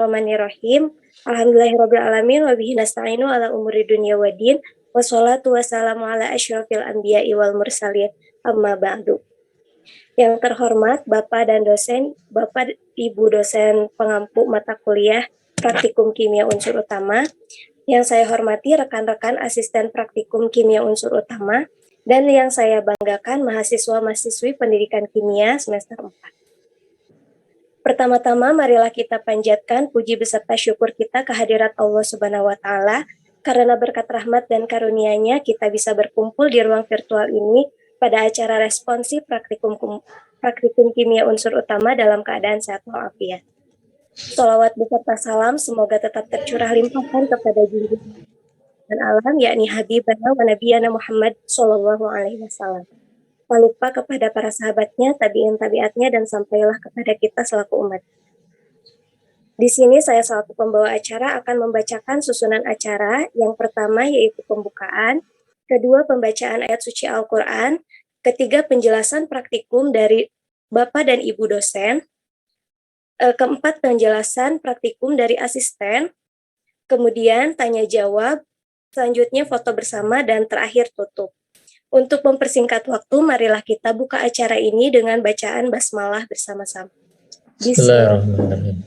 Bismillahirrahmanirrahim. Alhamdulillahirrabbilalamin wa bihi nasta'inu ala umuri dunya waddin. Wassalatu wassalamu ala asyrafil anbiya'i wal mursalin. Amma ba'du. Yang terhormat Bapak dan dosen, Bapak Ibu dosen pengampu mata kuliah Praktikum Kimia Unsur Utama, yang saya hormati rekan-rekan asisten Praktikum Kimia Unsur Utama, dan yang saya banggakan mahasiswa-mahasiswi pendidikan kimia semester 4. Pertama-tama, marilah kita panjatkan puji beserta syukur kita kehadirat Allah Subhanahu wa Ta'ala, karena berkat rahmat dan karunia-Nya kita bisa berkumpul di ruang virtual ini pada acara responsif Praktikum Kimia Unsur Utama dalam keadaan sehat walafiat. Sholawat beserta salam semoga tetap tercurah limpahkan kepada junjungan dan alam, yakni Habibana wa Nabiyana Muhammad Sallallahu Alaihi Wasallam. Tak lupa kepada para sahabatnya, tabi'in-tabi'atnya, dan sampailah kepada kita selaku umat. Di sini saya selaku pembawa acara akan membacakan susunan acara. Yang pertama yaitu pembukaan, kedua pembacaan ayat suci Al-Quran, ketiga penjelasan praktikum dari Bapak dan Ibu dosen, keempat penjelasan praktikum dari asisten, kemudian tanya jawab, selanjutnya foto bersama, dan terakhir tutup. Untuk mempersingkat waktu, marilah kita buka acara ini dengan bacaan basmalah bersama-sama. Bismillahirrahmanirrahim.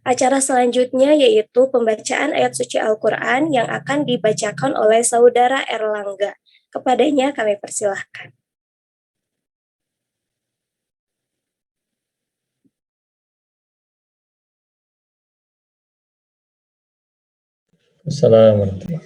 Acara selanjutnya yaitu pembacaan ayat suci Al-Quran yang akan dibacakan oleh Saudara Erlangga. Kepadanya kami persilahkan. Assalamualaikum.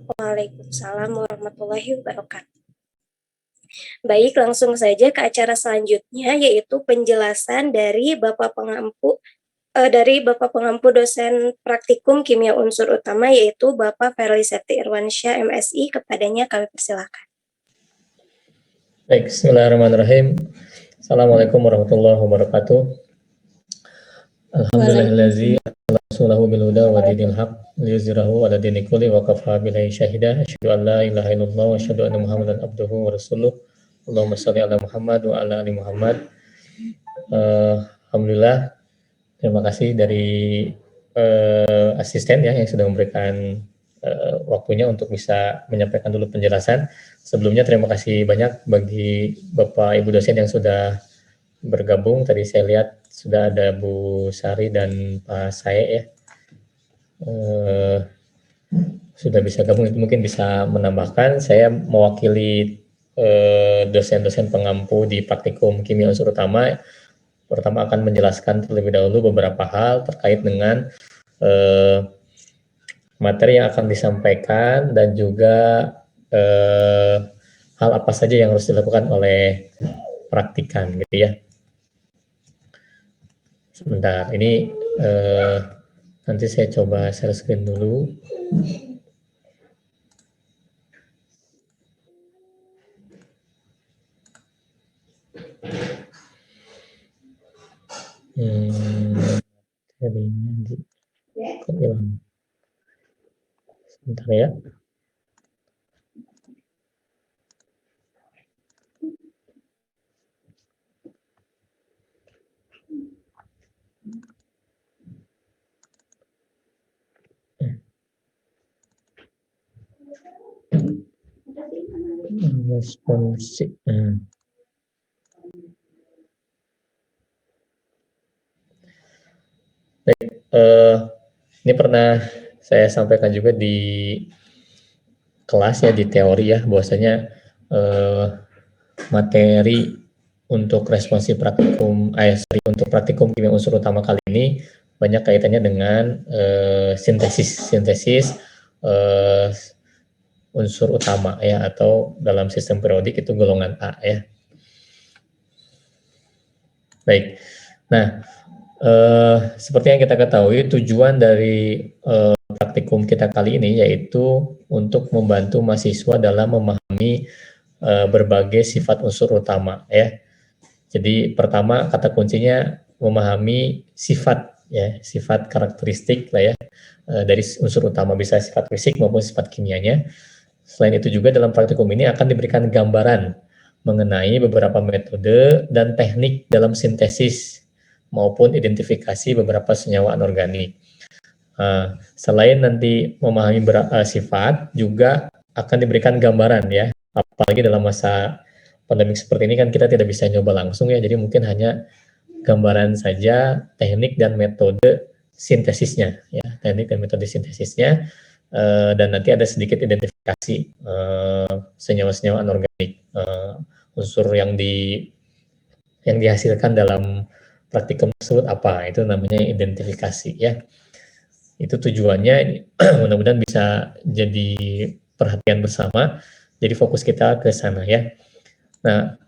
Waalaikumsalam warahmatullahi wabarakatuh. Baik, langsung saja ke acara selanjutnya, yaitu penjelasan dari Bapak Pengampu dosen Praktikum Kimia Unsur Utama, yaitu Bapak Ferly Septi Irwansyah MSI. Kepadanya kami persilahkan. Baik, bismillahirrahmanirrahim. Assalamualaikum warahmatullahi wabarakatuh. Alhamdulillahillazi rasulahu bil huda wa dinil haq liyuzhirahu ala dini kulli wa kafa billahi syahida. Asyhadu an la ilaha illallah wa asyhadu anna Muhammadan abduhu wa rasuluh. Allahumma shalli ala Muhammad wa ala ali Muhammad. Alhamdulillah, terima kasih dari asisten ya yang sudah memberikan waktunya untuk bisa menyampaikan dulu penjelasan. Sebelumnya terima kasih banyak bagi Bapak Ibu dosen yang sudah bergabung. Tadi saya lihat sudah ada Bu Sari dan Pak Sae ya. Sudah bisa gabung, itu mungkin bisa menambahkan. Saya mewakili dosen-dosen pengampu di Praktikum Kimia Unsur Utama. Pertama akan menjelaskan terlebih dahulu beberapa hal terkait dengan materi yang akan disampaikan dan juga hal apa saja yang harus dilakukan oleh praktikan gitu ya. Sebentar, ini nanti saya coba share screen dulu. Sebentar ya. Responsif. Baik, ini pernah saya sampaikan juga di kelas ya, di teori ya, bahwasanya materi untuk responsif praktikum, untuk praktikum kimia unsur utama kali ini banyak kaitannya dengan sintesis unsur utama ya, atau dalam sistem periodik itu golongan A ya. Baik, nah seperti yang kita ketahui, tujuan dari praktikum kita kali ini yaitu untuk membantu mahasiswa dalam memahami berbagai sifat unsur utama ya. Jadi pertama kata kuncinya memahami sifat ya, sifat karakteristik lah ya dari unsur utama, bisa sifat fisik maupun sifat kimianya. Selain itu juga dalam praktikum ini akan diberikan gambaran mengenai beberapa metode dan teknik dalam sintesis maupun identifikasi beberapa senyawa anorganik. Selain nanti memahami sifat, juga akan diberikan gambaran ya, apalagi dalam masa pandemik seperti ini kan kita tidak bisa nyoba langsung ya, jadi mungkin hanya gambaran saja teknik dan metode sintesisnya ya, teknik dan metode sintesisnya, dan nanti ada sedikit identifikasi senyawa-senyawa anorganik, unsur yang dihasilkan dalam praktikum tersebut apa, itu namanya identifikasi ya. Itu tujuannya mudah-mudahan bisa jadi perhatian bersama, jadi fokus kita ke sana ya. Nah,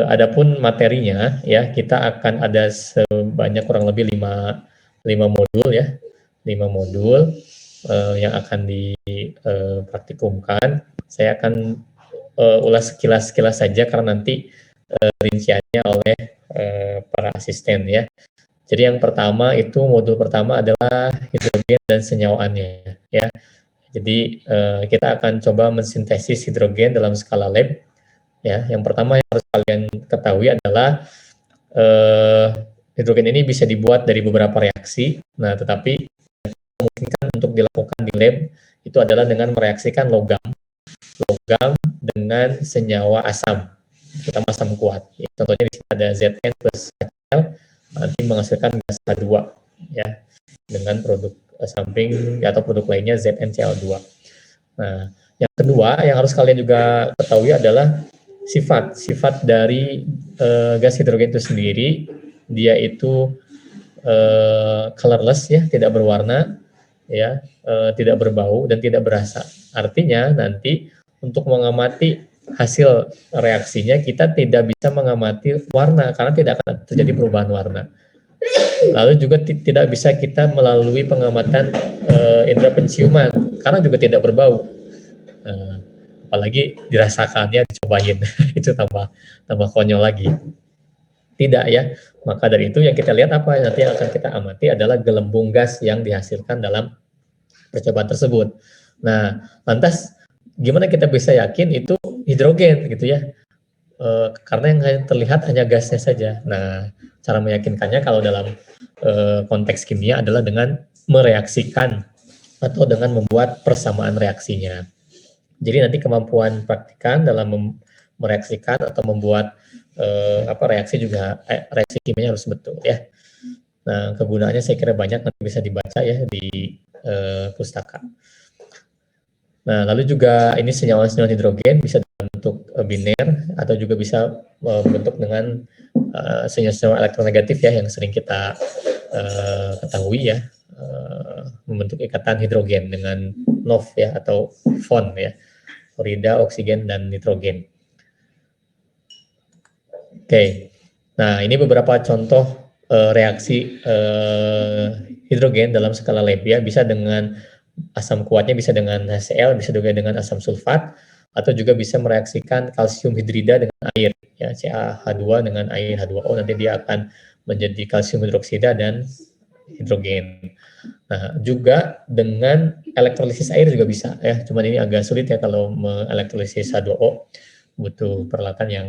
adapun materinya ya, kita akan ada sebanyak kurang lebih 5 modul ya, 5 modul yang akan dipraktikumkan. Saya akan ulas sekilas saja karena nanti rinciannya oleh para asisten ya. Jadi yang pertama itu modul pertama adalah hidrogen dan senyawaannya ya. Jadi kita akan coba mensintesis hidrogen dalam skala lab ya. Yang pertama yang harus kalian ketahui adalah hidrogen ini bisa dibuat dari beberapa reaksi. Nah, tetapi memungkinkan untuk dilakukan di lab itu adalah dengan mereaksikan logam dengan senyawa asam, terutama asam kuat. Ya, contohnya di sini ada Zn plus HCl, nanti menghasilkan gas H2 ya, dengan produk samping atau produk lainnya ZnCl2. Nah, yang kedua yang harus kalian juga ketahui adalah sifat dari gas hidrogen itu sendiri. Dia itu colorless ya, tidak berwarna ya, tidak berbau dan tidak berasa. Artinya nanti untuk mengamati hasil reaksinya kita tidak bisa mengamati warna karena tidak akan terjadi perubahan warna. Lalu juga tidak bisa kita melalui pengamatan indera penciuman karena juga tidak berbau. Apalagi dirasakannya, dicobain itu tambah konyol lagi. Tidak ya. Maka dari itu yang kita lihat apa nanti yang akan kita amati adalah gelembung gas yang dihasilkan dalam percobaan tersebut. Nah, lantas gimana kita bisa yakin itu hidrogen gitu ya? Karena yang terlihat hanya gasnya saja. Nah, cara meyakinkannya kalau dalam konteks kimia adalah dengan mereaksikan atau dengan membuat persamaan reaksinya. Jadi nanti kemampuan praktikan dalam mereaksikan atau membuat reaksi juga reaksi kimianya harus betul ya. Nah, kegunaannya saya kira banyak, nanti bisa dibaca ya di pustaka. Nah, lalu juga ini senyawa-senyawa hidrogen bisa dalam bentuk biner atau juga bisa membentuk dengan senyawa-senyawa elektronegatif ya, yang sering kita ketahui ya, membentuk ikatan hidrogen dengan NOV ya atau FON ya, fluorida, oksigen, dan nitrogen. Oke, nah ini beberapa contoh reaksi hidrogen dalam skala lab ya, bisa dengan asam kuatnya, bisa dengan HCl, bisa juga dengan asam sulfat, atau juga bisa mereaksikan kalsium hidrida dengan air ya, CaH2 dengan air H2O, nanti dia akan menjadi kalsium hidroksida dan hidrogen. Nah, juga dengan elektrolisis air juga bisa ya. Cuman ini agak sulit ya kalau mengelektrolisis H2O, butuh peralatan yang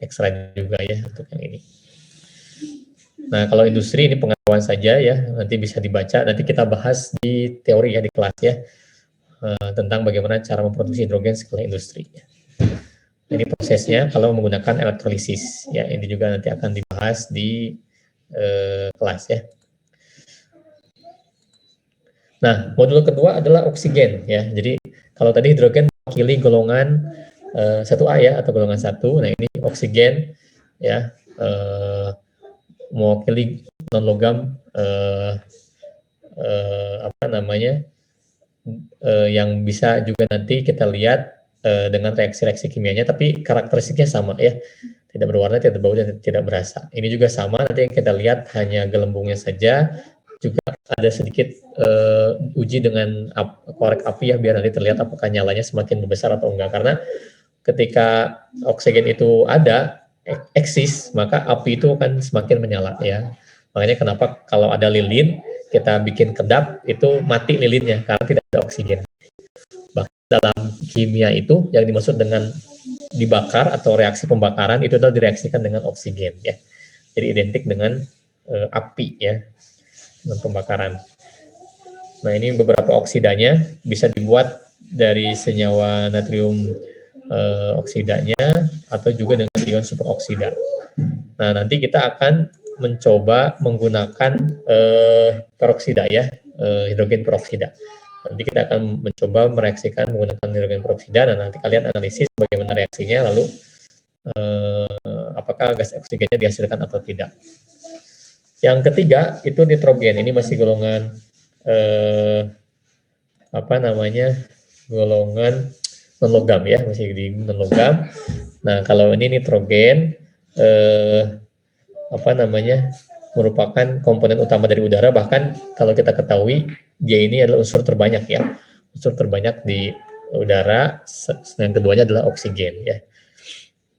ekstra juga ya untuk yang ini. Nah, kalau industri ini pengetahuan saja ya, nanti bisa dibaca, nanti kita bahas di teori ya di kelas ya, tentang bagaimana cara memproduksi hidrogen skala industri. Ini prosesnya kalau menggunakan elektrolisis ya, ini juga nanti akan dibahas di kelas ya. Nah, modul kedua adalah oksigen ya. Jadi kalau tadi hidrogen mewakili golongan 1A ya atau golongan 1. Nah, ini oksigen ya mewakili non logam yang bisa juga nanti kita lihat dengan reaksi-reaksi kimianya, tapi karakteristiknya sama ya, tidak berwarna, tidak berbau, dan tidak berasa. Ini juga sama, nanti yang kita lihat hanya gelembungnya saja. Juga ada sedikit uji dengan korek api ya, biar nanti terlihat apakah nyalanya semakin besar atau enggak. Karena ketika oksigen itu ada, eksis, maka api itu akan semakin menyala ya. Makanya kenapa kalau ada lilin, kita bikin kedap, itu mati lilinnya, karena tidak ada oksigen. Bahkan dalam kimia itu, yang dimaksud dengan dibakar atau reaksi pembakaran, itu adalah direaksikan dengan oksigen ya. Jadi identik dengan api ya, dengan pembakaran. Nah, ini beberapa oksidanya bisa dibuat dari senyawa natrium oksidanya atau juga dengan ion superoksida. Nah, nanti kita akan mencoba menggunakan peroksida ya, hidrogen peroksida. Nanti kita akan mencoba mereaksikan menggunakan hidrogen peroksida, dan nanti kalian analisis bagaimana reaksinya, lalu apakah gas oksigennya dihasilkan atau tidak. Yang ketiga itu nitrogen. Ini masih golongan golongan non logam ya, masih di non logam. Nah, kalau ini nitrogen merupakan komponen utama dari udara, bahkan kalau kita ketahui dia ini adalah unsur terbanyak ya, unsur terbanyak di udara. Yang keduanya adalah oksigen ya.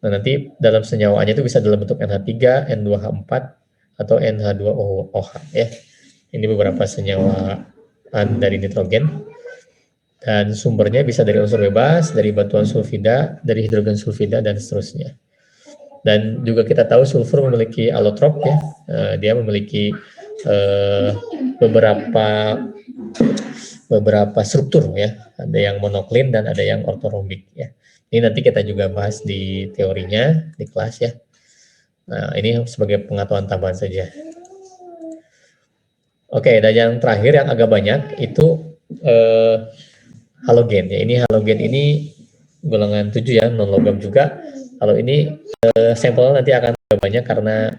Nah, nanti dalam senyawaannya itu bisa dalam bentuk NH3, N2H4 atau NH2OH ya. Ini beberapa senyawaan dari nitrogen. Dan sumbernya bisa dari unsur bebas, dari batuan sulfida, dari hidrogen sulfida, dan seterusnya. Dan juga kita tahu sulfur memiliki alotrop ya, dia memiliki beberapa struktur ya, ada yang monoklin dan ada yang ortorobik ya. Ini nanti kita juga bahas di teorinya di kelas ya. Nah, ini sebagai pengetahuan tambahan saja. Oke, dan yang terakhir yang agak banyak itu halogen ya. Ini halogen ini golongan 7 ya, non logam juga. Kalau ini sampelnya nanti akan agak banyak karena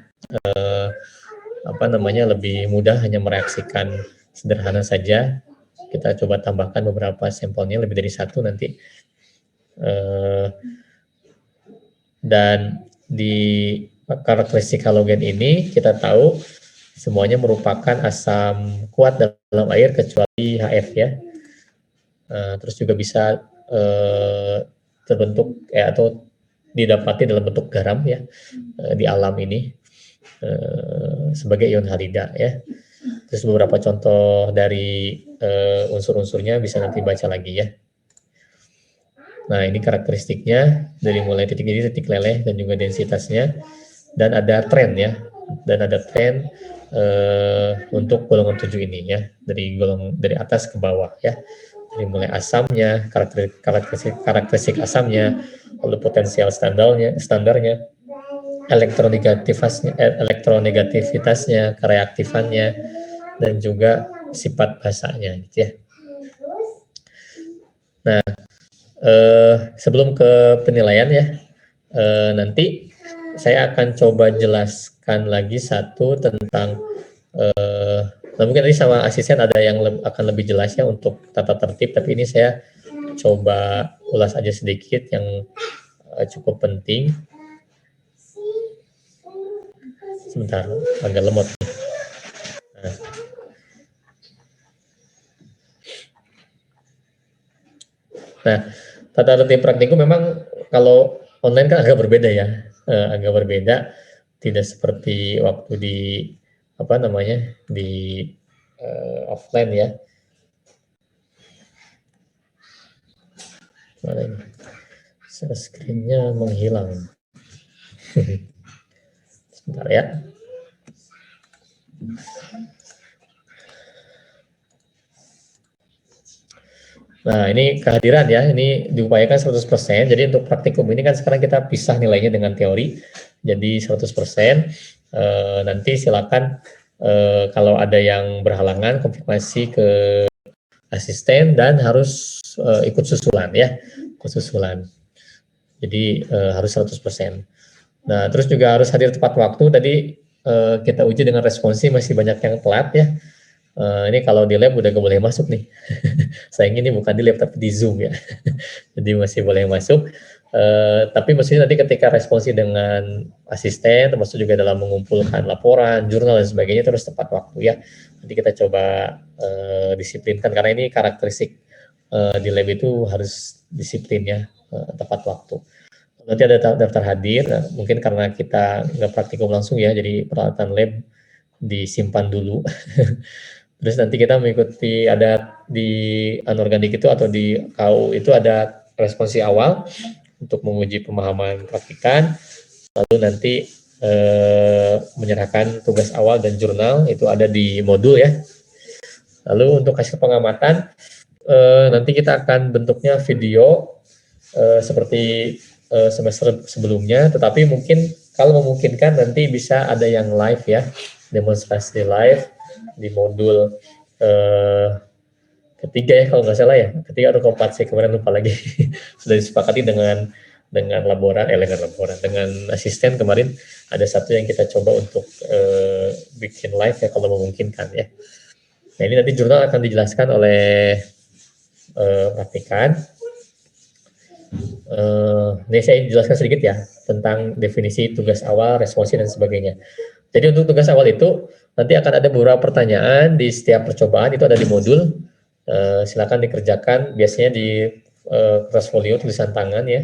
lebih mudah, hanya mereaksikan sederhana saja. Kita coba tambahkan beberapa sampelnya, lebih dari satu nanti. Dan di karakteristik halogen ini kita tahu semuanya merupakan asam kuat dalam air kecuali HF ya. Terus juga bisa terbentuk atau didapati dalam bentuk garam ya di alam ini sebagai ion halida ya. Terus beberapa contoh dari unsur-unsurnya bisa nanti baca lagi ya. Nah, ini karakteristiknya dari mulai titik ini, titik leleh, dan juga densitasnya. Dan ada tren ya, dan ada tren untuk golongan 7 ini ya, dari atas ke bawah ya. Dari mulai asamnya, karakteristik asamnya, lalu potensial standarnya, elektronegativitasnya, kereaktifannya, dan juga sifat basanya gitu ya. Nah, sebelum ke penilaian ya, nanti saya akan coba jelaskan lagi satu tentang nah mungkin tadi sama asisten ada yang akan lebih jelas ya untuk tata tertib, tapi ini saya coba ulas aja sedikit yang cukup penting. Sebentar, agak lemot nih. Nah, tata tertib praktikum memang kalau online kan agak berbeda ya, agak berbeda, tidak seperti waktu di apa namanya di offline ya. Mana ini? Screen-nya menghilang. Sebentar ya. Nah, ini kehadiran ya, ini diupayakan 100%. Jadi untuk praktikum ini kan sekarang kita pisah nilainya dengan teori. Jadi 100%. Nanti silakan kalau ada yang berhalangan konfirmasi ke asisten dan harus ikut susulan ya, ikut susulan. Jadi harus 100%. Nah, terus juga harus hadir tepat waktu. Tadi kita uji dengan responsi masih banyak yang telat ya. Ini kalau di lab udah gak boleh masuk nih. Sayang ini bukan di lab tapi di Zoom ya. Jadi masih boleh masuk. Tapi maksudnya nanti ketika responsi dengan asisten, termasuk juga dalam mengumpulkan laporan, jurnal dan sebagainya terus tepat waktu ya. Nanti kita coba disiplinkan karena ini karakteristik di lab itu harus disiplin ya, tepat waktu. Nanti ada daftar hadir, mungkin karena kita nggak praktikum langsung ya, jadi peralatan lab disimpan dulu. Terus nanti kita mengikuti ada di anorganik itu atau di KU itu ada responsi awal untuk menguji pemahaman praktikan, lalu nanti menyerahkan tugas awal dan jurnal itu ada di modul ya. Lalu untuk hasil pengamatan nanti kita akan bentuknya video seperti semester sebelumnya, tetapi mungkin kalau memungkinkan nanti bisa ada yang live ya, demonstrasi live di modul ketiga ya kalau nggak salah ya, ketiga atau keempat saya kemarin lupa lagi. Sudah disepakati dengan dengan asisten kemarin ada satu yang kita coba untuk bikin live ya kalau memungkinkan ya. Nah ini nanti jurnal akan dijelaskan oleh praktikan. Ini saya jelaskan sedikit ya tentang definisi tugas awal, responsi dan sebagainya. Jadi untuk tugas awal itu nanti akan ada beberapa pertanyaan di setiap percobaan, itu ada di modul. Silakan dikerjakan biasanya di kertas folio tulisan tangan ya,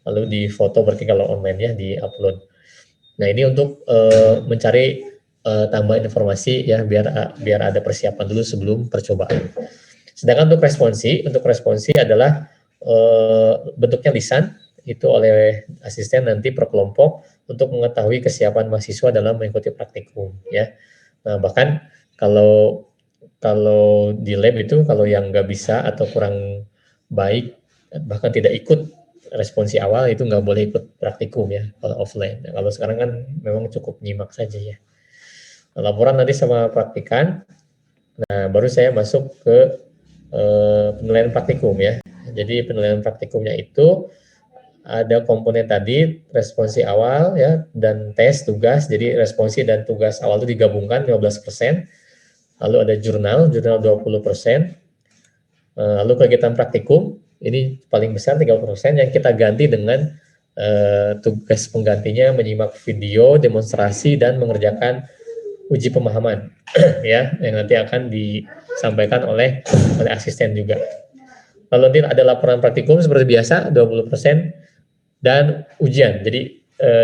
lalu di foto berarti kalau online ya di upload. Nah ini untuk mencari tambahan informasi ya biar ada persiapan dulu sebelum percobaan. Sedangkan untuk responsi adalah bentuknya lisan itu oleh asisten nanti per kelompok untuk mengetahui kesiapan mahasiswa dalam mengikuti praktikum ya. Nah bahkan kalau di lab itu kalau yang nggak bisa atau kurang baik bahkan tidak ikut responsi awal itu nggak boleh ikut praktikum ya kalau offline. Nah, kalau sekarang kan memang cukup nyimak saja ya. Nah, laporan nanti sama praktikan. Nah baru saya masuk ke penilaian praktikum ya. Jadi penilaian praktikumnya itu ada komponen tadi responsi awal ya dan tes tugas. Jadi responsi dan tugas awal itu digabungkan 15%. Lalu ada jurnal 20%. Lalu kegiatan praktikum ini paling besar 30% yang kita ganti dengan tugas penggantinya menyimak video, demonstrasi dan mengerjakan uji pemahaman ya yang nanti akan disampaikan oleh asisten juga. Lalu nanti ada laporan praktikum seperti biasa 20% dan ujian. Jadi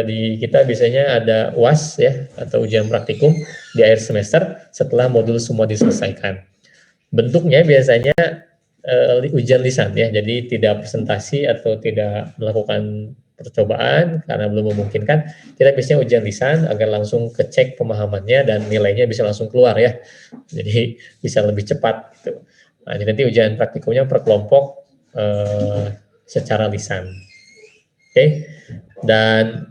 di kita biasanya ada UAS ya atau ujian praktikum di akhir semester setelah modul semua diselesaikan. Bentuknya biasanya ujian lisan ya. Jadi tidak presentasi atau tidak melakukan percobaan karena belum memungkinkan. Kita biasanya ujian lisan agar langsung kecek pemahamannya dan nilainya bisa langsung keluar ya. Jadi bisa lebih cepat gitu. Nah, nanti ujian praktikumnya per kelompok secara lisan. Oke. Dan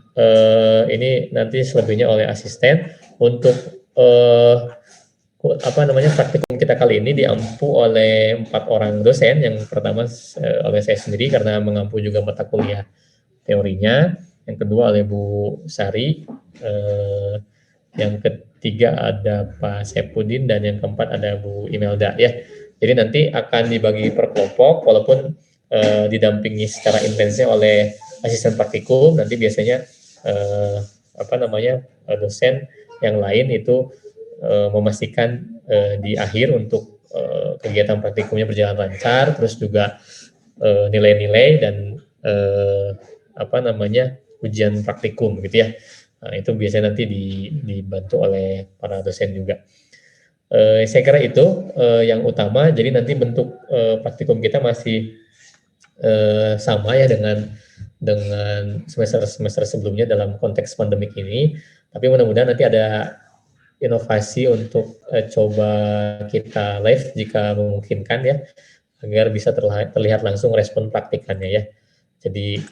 ini nanti selebihnya oleh asisten. Untuk praktikum kita kali ini diampu oleh 4 orang dosen. Yang pertama oleh saya sendiri karena mengampu juga mata kuliah teorinya. Yang kedua oleh Bu Sari. Yang ketiga ada Pak Sepudin dan yang keempat ada Bu Imelda ya. Jadi nanti akan dibagi per kelompok walaupun didampingi secara intensnya oleh asisten praktikum. Nanti biasanya dosen yang lain itu memastikan di akhir untuk kegiatan praktikumnya berjalan lancar, terus juga nilai-nilai dan ujian praktikum gitu ya. Nah, itu biasanya nanti dibantu oleh para dosen juga. Saya kira itu yang utama. Jadi nanti bentuk praktikum kita masih sama ya dengan semester sebelumnya dalam konteks pandemik ini. Tapi mudah-mudahan nanti ada inovasi untuk coba kita live jika memungkinkan ya, agar bisa terlihat langsung respon praktikannya ya. Jadi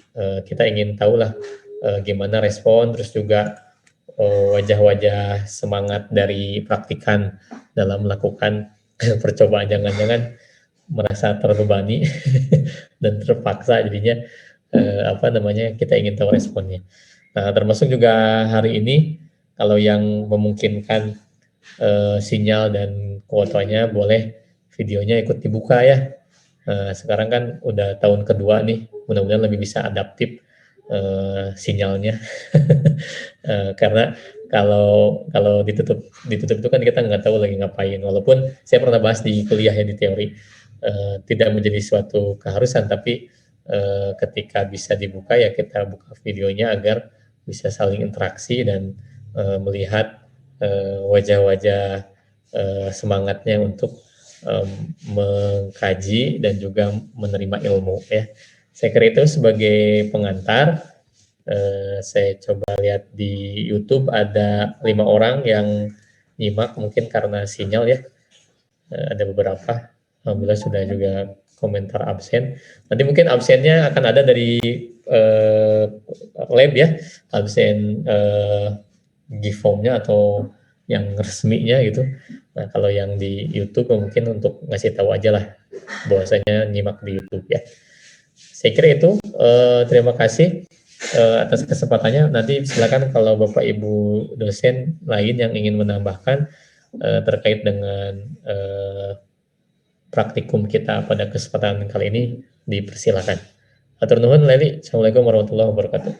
kita ingin tahulah gimana respon, terus juga wajah-wajah semangat dari praktikan dalam melakukan percobaan. Jangan-jangan merasa terbebani dan terpaksa jadinya kita ingin tahu responnya. Nah, termasuk juga hari ini kalau yang memungkinkan sinyal dan kuotanya boleh videonya ikut dibuka ya. Sekarang kan udah tahun kedua nih, mudah-mudahan lebih bisa adaptif sinyalnya. Karena kalau ditutup itu kan kita nggak tahu lagi ngapain. Walaupun saya pernah bahas di kuliah ya di teori, tidak menjadi suatu keharusan, tapi ketika bisa dibuka ya kita buka videonya agar bisa saling interaksi dan melihat wajah-wajah semangatnya untuk mengkaji dan juga menerima ilmu ya. Saya kira itu sebagai pengantar. Saya coba lihat di YouTube ada 5 orang yang nyimak, mungkin karena sinyal ya. Ada beberapa, alhamdulillah sudah juga komentar absen. Nanti mungkin absennya akan ada dari lab ya, absen give form-nya atau yang resminya gitu. Nah, kalau yang di YouTube mungkin untuk ngasih tahu aja lah bahwasanya nyimak di YouTube ya. Saya kira itu. Terima kasih atas kesempatannya. Nanti silakan kalau Bapak Ibu dosen lain yang ingin menambahkan terkait dengan praktikum kita pada kesempatan kali ini, dipersilakan. Atur nuhun Leli. Assalamualaikum warahmatullahi wabarakatuh.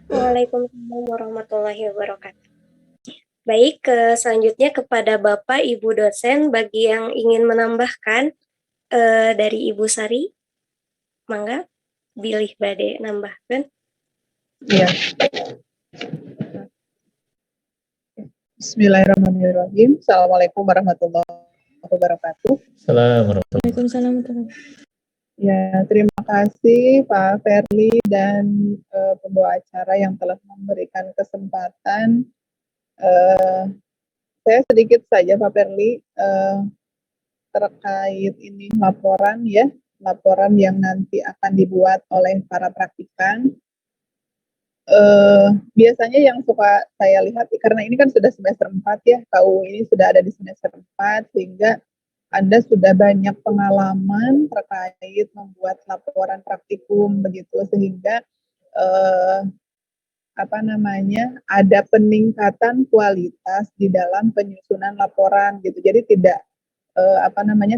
Waalaikumsalam warahmatullahi wabarakatuh. Baik, selanjutnya kepada Bapak Ibu dosen bagi yang ingin menambahkan dari Ibu Sari, mangga pilih bade nambahkan. Iya. Bismillahirrahmanirrahim. Assalamualaikum warahmatullahi wabarakatuh. Assalamualaikum. Ya, terima kasih Pak Ferli dan pembawa acara yang telah memberikan kesempatan. Saya sedikit saja Pak Ferli terkait ini laporan yang nanti akan dibuat oleh para praktikan. Biasanya yang suka saya lihat, karena ini kan sudah semester 4 ya, KU ini sudah ada di semester 4, sehingga Anda sudah banyak pengalaman terkait membuat laporan praktikum begitu, sehingga ada peningkatan kualitas di dalam penyusunan laporan gitu. Jadi tidak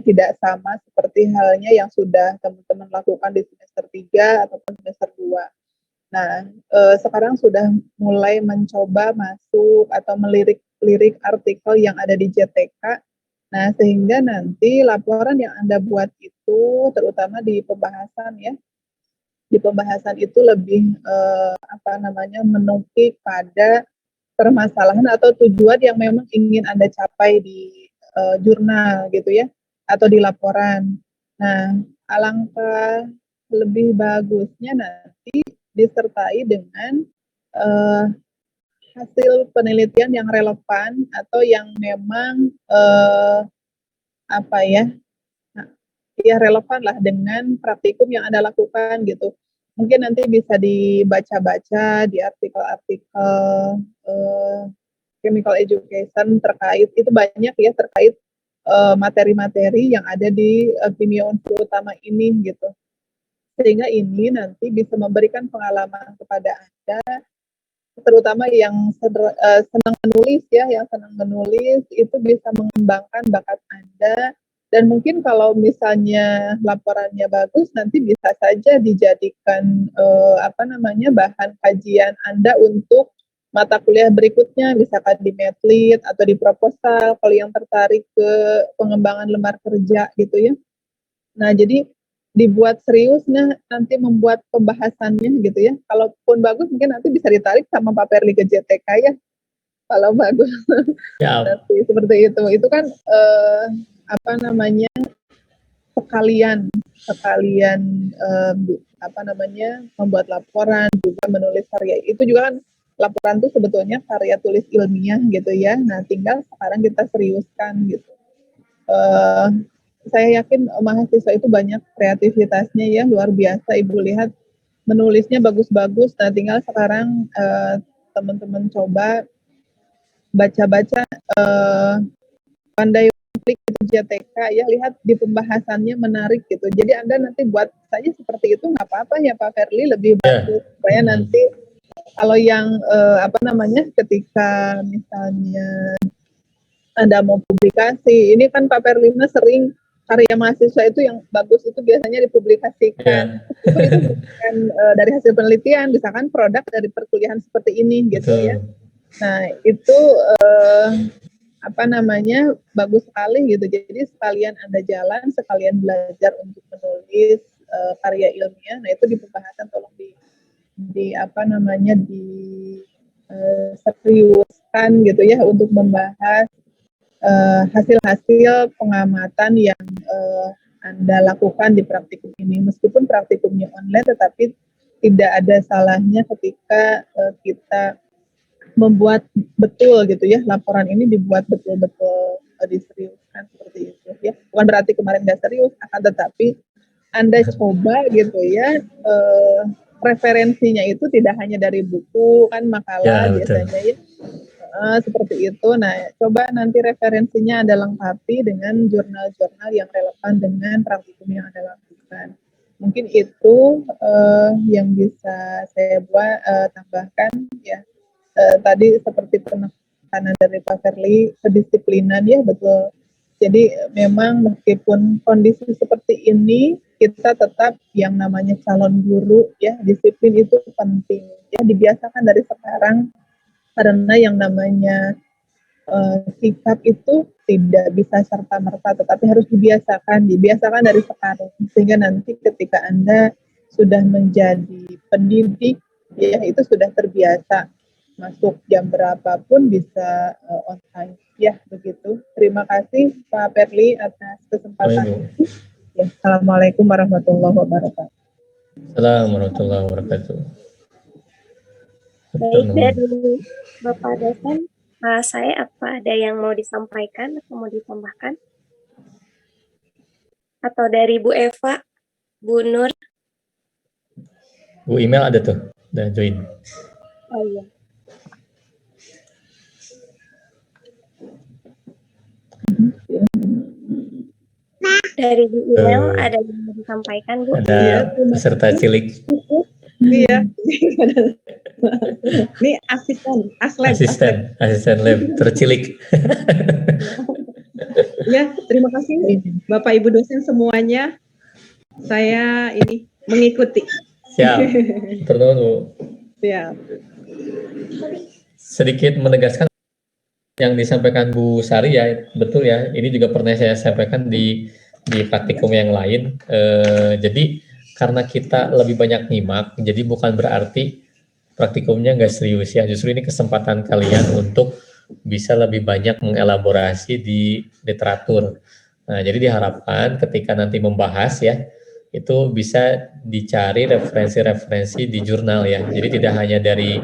tidak sama seperti halnya yang sudah teman-teman lakukan di semester 3 ataupun semester 2. Nah, sekarang sudah mulai mencoba masuk atau melirik artikel yang ada di JTK. Nah, sehingga nanti laporan yang Anda buat itu, terutama di pembahasan ya, di pembahasan itu lebih menukik pada permasalahan atau tujuan yang memang ingin Anda capai di jurnal gitu ya, atau di laporan. Nah, alangkah lebih bagusnya nanti disertai dengan hasil penelitian yang relevan atau yang memang relevan lah dengan praktikum yang Anda lakukan gitu. Mungkin nanti bisa dibaca-baca di artikel-artikel chemical education terkait, itu banyak ya terkait materi-materi yang ada di kimia unsur utama ini gitu. Sehingga ini nanti bisa memberikan pengalaman kepada Anda, terutama yang senang menulis ya, yang senang menulis itu bisa mengembangkan bakat Anda, dan mungkin kalau misalnya laporannya bagus nanti bisa saja dijadikan bahan kajian Anda untuk mata kuliah berikutnya, misalkan di Medlit atau di proposal kalau yang tertarik ke pengembangan lembar kerja gitu ya. Nah, jadi dibuat serius nanti membuat pembahasannya gitu ya. Kalaupun bagus mungkin nanti bisa ditarik sama Pak Perli ke JTK ya. Kalau bagus Ya, nanti seperti itu. Itu kan apa namanya sekalian apa namanya membuat laporan juga menulis karya. Itu juga kan laporan itu sebetulnya karya tulis ilmiah gitu ya. Nah tinggal sekarang kita seriuskan gitu. Saya yakin mahasiswa itu banyak kreativitasnya ya, luar biasa. Ibu lihat menulisnya bagus-bagus. Nah tinggal sekarang teman-teman coba baca-baca pandai klik itu JTK ya, lihat di pembahasannya menarik gitu. Jadi Anda nanti buat saja seperti itu nggak apa-apa ya Pak Ferli, lebih bagus supaya nanti kalau yang apa namanya ketika misalnya Anda mau publikasi, ini kan Pak Perlina sering karya mahasiswa itu yang bagus itu biasanya dipublikasikan. Itu bukan dari hasil penelitian, misalkan produk dari perkuliahan seperti ini gitu ya. Nah itu apa namanya bagus sekali gitu. Jadi sekalian Anda jalan, sekalian belajar untuk menulis karya ilmiah. Nah itu di pembahasan tolong di apa namanya seriuskan gitu ya untuk membahas hasil-hasil pengamatan yang Anda lakukan di praktikum ini. Meskipun praktikumnya online, tetapi tidak ada salahnya ketika kita membuat betul gitu ya, laporan ini dibuat betul-betul diseriuskan seperti itu ya. Bukan berarti kemarin nggak serius, akan tetapi Anda coba gitu ya, referensinya itu tidak hanya dari buku kan makalah biasanya ya. Seperti itu. Nah, coba nanti referensinya Anda lengkapi dengan jurnal-jurnal yang relevan dengan praktikum yang Anda lakukan. Mungkin itu yang bisa saya tambahkan ya. Tadi seperti penekanan dari Pak Ferli, kedisiplinan ya betul. Jadi memang meskipun kondisi seperti ini, kita tetap yang namanya calon guru ya, disiplin itu penting ya, dibiasakan dari sekarang. Karena yang namanya sikap itu tidak bisa serta-merta, tetapi harus dibiasakan dari sekarang. Sehingga nanti ketika Anda sudah menjadi pendidik, ya itu sudah terbiasa. Masuk jam berapapun bisa on time. Ya, begitu. Terima kasih Pak Perli atas kesempatan ini. Ya, Assalamualaikum warahmatullahi wabarakatuh. Assalamualaikum warahmatullahi wabarakatuh. Baik, dari Bapak dosen, saya apa ada yang mau disampaikan atau mau ditambahkan? Atau dari Bu Eva, Bu Nur? Bu Email ada tuh, udah join. Oh iya. Dari Bu email ada yang mau disampaikan Bu? Ada peserta cilik. Iya. Ini asisten lab tercilik. Ya, terima kasih Bapak Ibu dosen semuanya. Saya ini mengikuti. Siap. Terus Bu. Ya. Sedikit menegaskan yang disampaikan Bu Sari ya, betul ya. Ini juga pernah saya sampaikan di praktikum yang lain. Jadi karena kita lebih banyak nyimak, jadi bukan berarti praktikumnya nggak serius ya. Justru ini kesempatan kalian untuk bisa lebih banyak mengelaborasi di literatur. Nah, jadi diharapkan ketika nanti membahas ya, itu bisa dicari referensi-referensi di jurnal ya. Jadi tidak hanya dari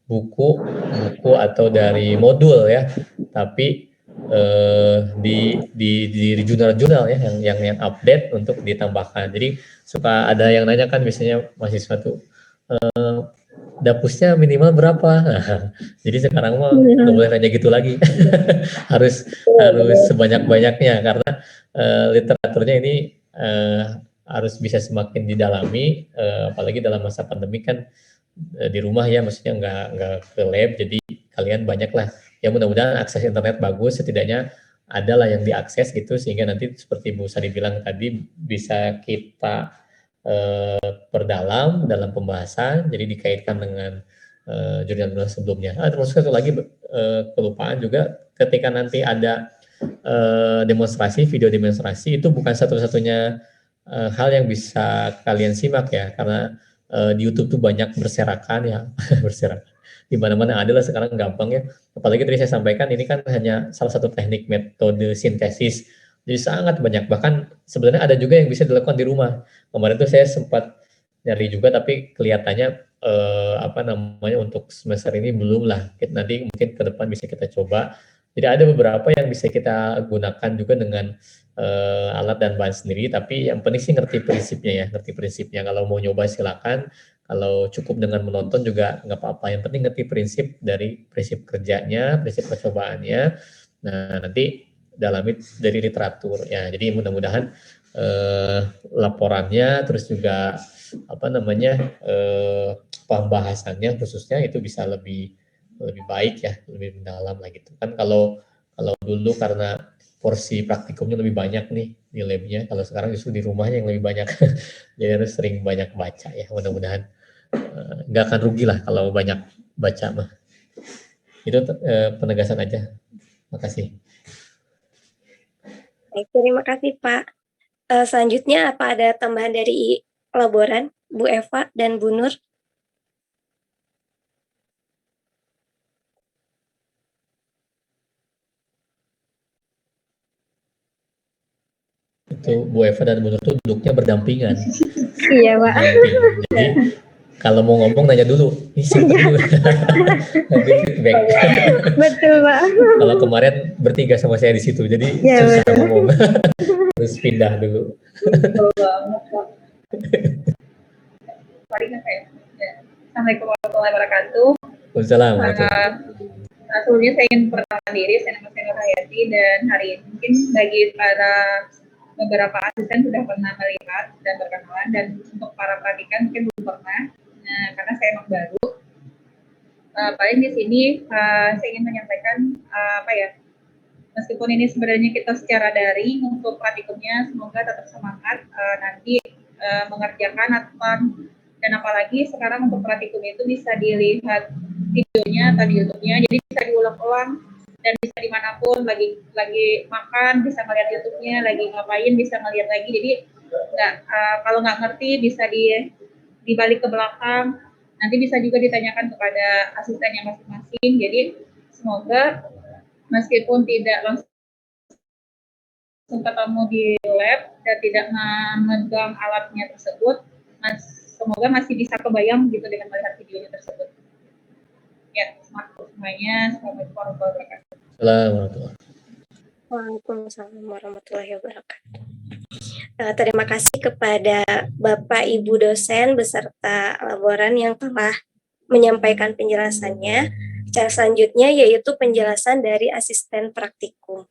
buku atau dari modul ya, tapi di jurnal-jurnal ya yang update untuk ditambahkan. Jadi suka ada yang nanya kan biasanya mahasiswa tuh dapusnya minimal berapa? Nah, jadi sekarang mah nggak boleh nanya gitu lagi. harus sebanyak-banyaknya karena literaturnya ini harus bisa semakin didalami, apalagi dalam masa pandemi kan di rumah ya, maksudnya nggak ke lab, jadi kalian banyaklah ya, mudah-mudahan akses internet bagus, setidaknya adalah yang diakses gitu, sehingga nanti seperti Bu Sari bilang tadi bisa kita perdalam dalam pembahasan, jadi dikaitkan dengan jurnal-jurnal sebelumnya. Termasuk satu lagi kelupaan juga, ketika nanti ada demonstrasi, video demonstrasi, itu bukan satu-satunya hal yang bisa kalian simak ya, karena di YouTube tuh banyak berserakan ya, berserakan. Di mana-mana ada lah sekarang gampang ya. Apalagi tadi saya sampaikan ini kan hanya salah satu teknik metode sintesis. Jadi sangat banyak. Bahkan sebenarnya ada juga yang bisa dilakukan di rumah. Kemarin tuh saya sempat nyari juga tapi kelihatannya apa namanya untuk semester ini belum lah. Nanti mungkin ke depan bisa kita coba. Jadi ada beberapa yang bisa kita gunakan juga dengan alat dan bahan sendiri, tapi yang penting sih ngerti prinsipnya ya, ngerti prinsipnya. Kalau mau nyoba silakan, kalau cukup dengan menonton juga nggak apa-apa. Yang penting ngerti prinsip dari prinsip kerjanya, prinsip percobaannya. Nah, nanti dalami dari literatur ya. Jadi mudah-mudahan laporannya terus juga apa namanya pembahasannya khususnya itu bisa lebih lebih baik ya, lebih mendalam lah gitu kan. Kalau kalau dulu karena porsi praktikumnya lebih banyak nih di labnya, kalau sekarang justru di rumahnya yang lebih banyak. Jadi harus sering banyak baca ya, mudah-mudahan nggak akan rugi lah kalau banyak baca mah. Itu penegasan aja. Makasih. Baik, terima kasih Pak. Selanjutnya apa ada tambahan dari laboran Bu Eva dan Bu Nur? Itu Bu Eva dan Bu Nur tuh duduknya berdampingan. Iya Pak. Jadi kalau mau ngomong nanya dulu, ini siapa dulu? Nanti feedback. Betul Pak. Kalau kemarin bertiga sama saya di situ, jadi Ya, susah betul. ngomong. Terus pindah dulu. Assalamualaikum warahmatullahi wabarakatuh. Waalaikumsalam. Sebelumnya saya ingin perkenalkan diri, saya nama saya Nur Hayati, dan hari ini mungkin bagi para beberapa asisten sudah pernah melihat dan berkenalan, dan untuk para praktikan mungkin belum pernah, karena saya emang baru. Paling di sini saya ingin menyampaikan meskipun ini sebenarnya kita secara daring untuk praktikumnya, semoga tetap semangat nanti mengerjakan dan apalagi sekarang untuk praktikum itu bisa dilihat videonya atau di YouTube-nya, jadi bisa diulang-ulang dan bisa dimanapun, lagi makan bisa ngeliat YouTube-nya, lagi ngapain bisa ngeliat lagi. Jadi kalau nggak ngerti bisa dibalik ke belakang, nanti bisa juga ditanyakan kepada asistennya masing-masing. Jadi semoga meskipun tidak langsung ketemu di lab dan tidak memegang alatnya tersebut, semoga masih bisa kebayang gitu dengan melihat videonya tersebut. Ya, semuanya. Assalamualaikum warahmatullahi wabarakatuh. Waalaikumsalam warahmatullahi wabarakatuh. Terima kasih kepada Bapak Ibu dosen beserta laboran yang telah menyampaikan penjelasannya. Cara selanjutnya yaitu penjelasan dari asisten praktikum.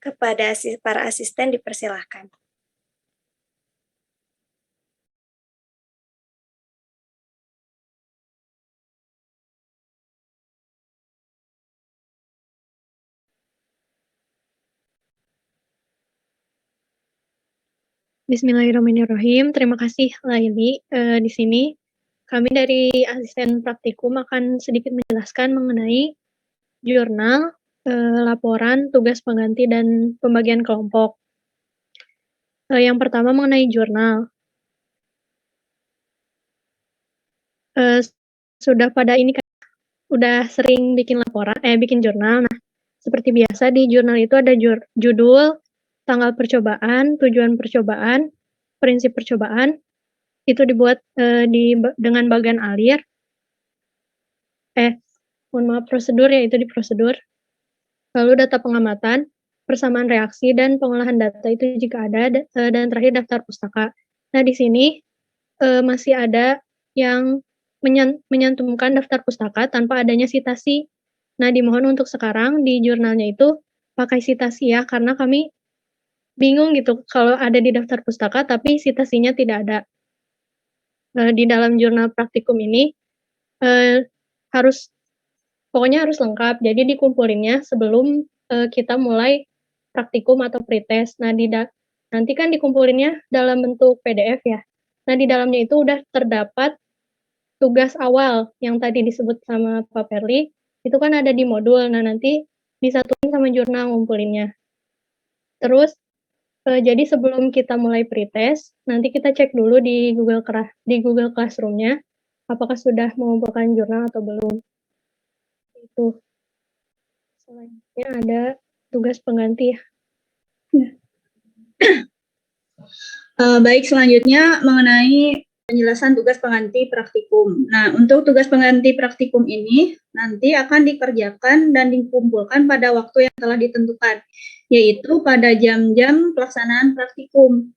Kepada para asisten dipersilahkan. Bismillahirrahmanirrahim. Terima kasih Laili. Di sini kami dari asisten praktikum akan sedikit menjelaskan mengenai jurnal, laporan, tugas pengganti, dan pembagian kelompok. Yang pertama mengenai jurnal. Sudah pada ini kan udah sering bikin laporan, bikin jurnal. Nah, seperti biasa di jurnal itu ada judul, tanggal percobaan, tujuan percobaan, prinsip percobaan, itu dibuat dengan bagan alir. Prosedur ya, itu di prosedur. Lalu data pengamatan, persamaan reaksi, dan pengolahan data itu jika ada, dan terakhir daftar pustaka. Nah, di sini masih ada yang menyantumkan daftar pustaka tanpa adanya sitasi. Nah, dimohon untuk sekarang di jurnalnya itu pakai sitasi ya, karena kami bingung gitu kalau ada di daftar pustaka tapi sitasinya tidak ada. Di dalam jurnal praktikum ini pokoknya harus lengkap, jadi dikumpulinnya sebelum kita mulai praktikum atau pretest. Nah, nanti kan dikumpulinnya dalam bentuk PDF ya. Nah, di dalamnya itu udah terdapat tugas awal yang tadi disebut sama Pak Perli, itu kan ada di modul. Nah, nanti disatuin sama jurnal ngumpulinnya. Terus Jadi sebelum kita mulai pretest, nanti kita cek dulu di Google Classroom-nya, apakah sudah mengumpulkan jurnal atau belum. Itu. Selanjutnya ada tugas pengganti ya. Baik, selanjutnya mengenai penjelasan tugas pengganti praktikum. Nah, untuk tugas pengganti praktikum ini nanti akan dikerjakan dan dikumpulkan pada waktu yang telah ditentukan, yaitu pada jam-jam pelaksanaan praktikum.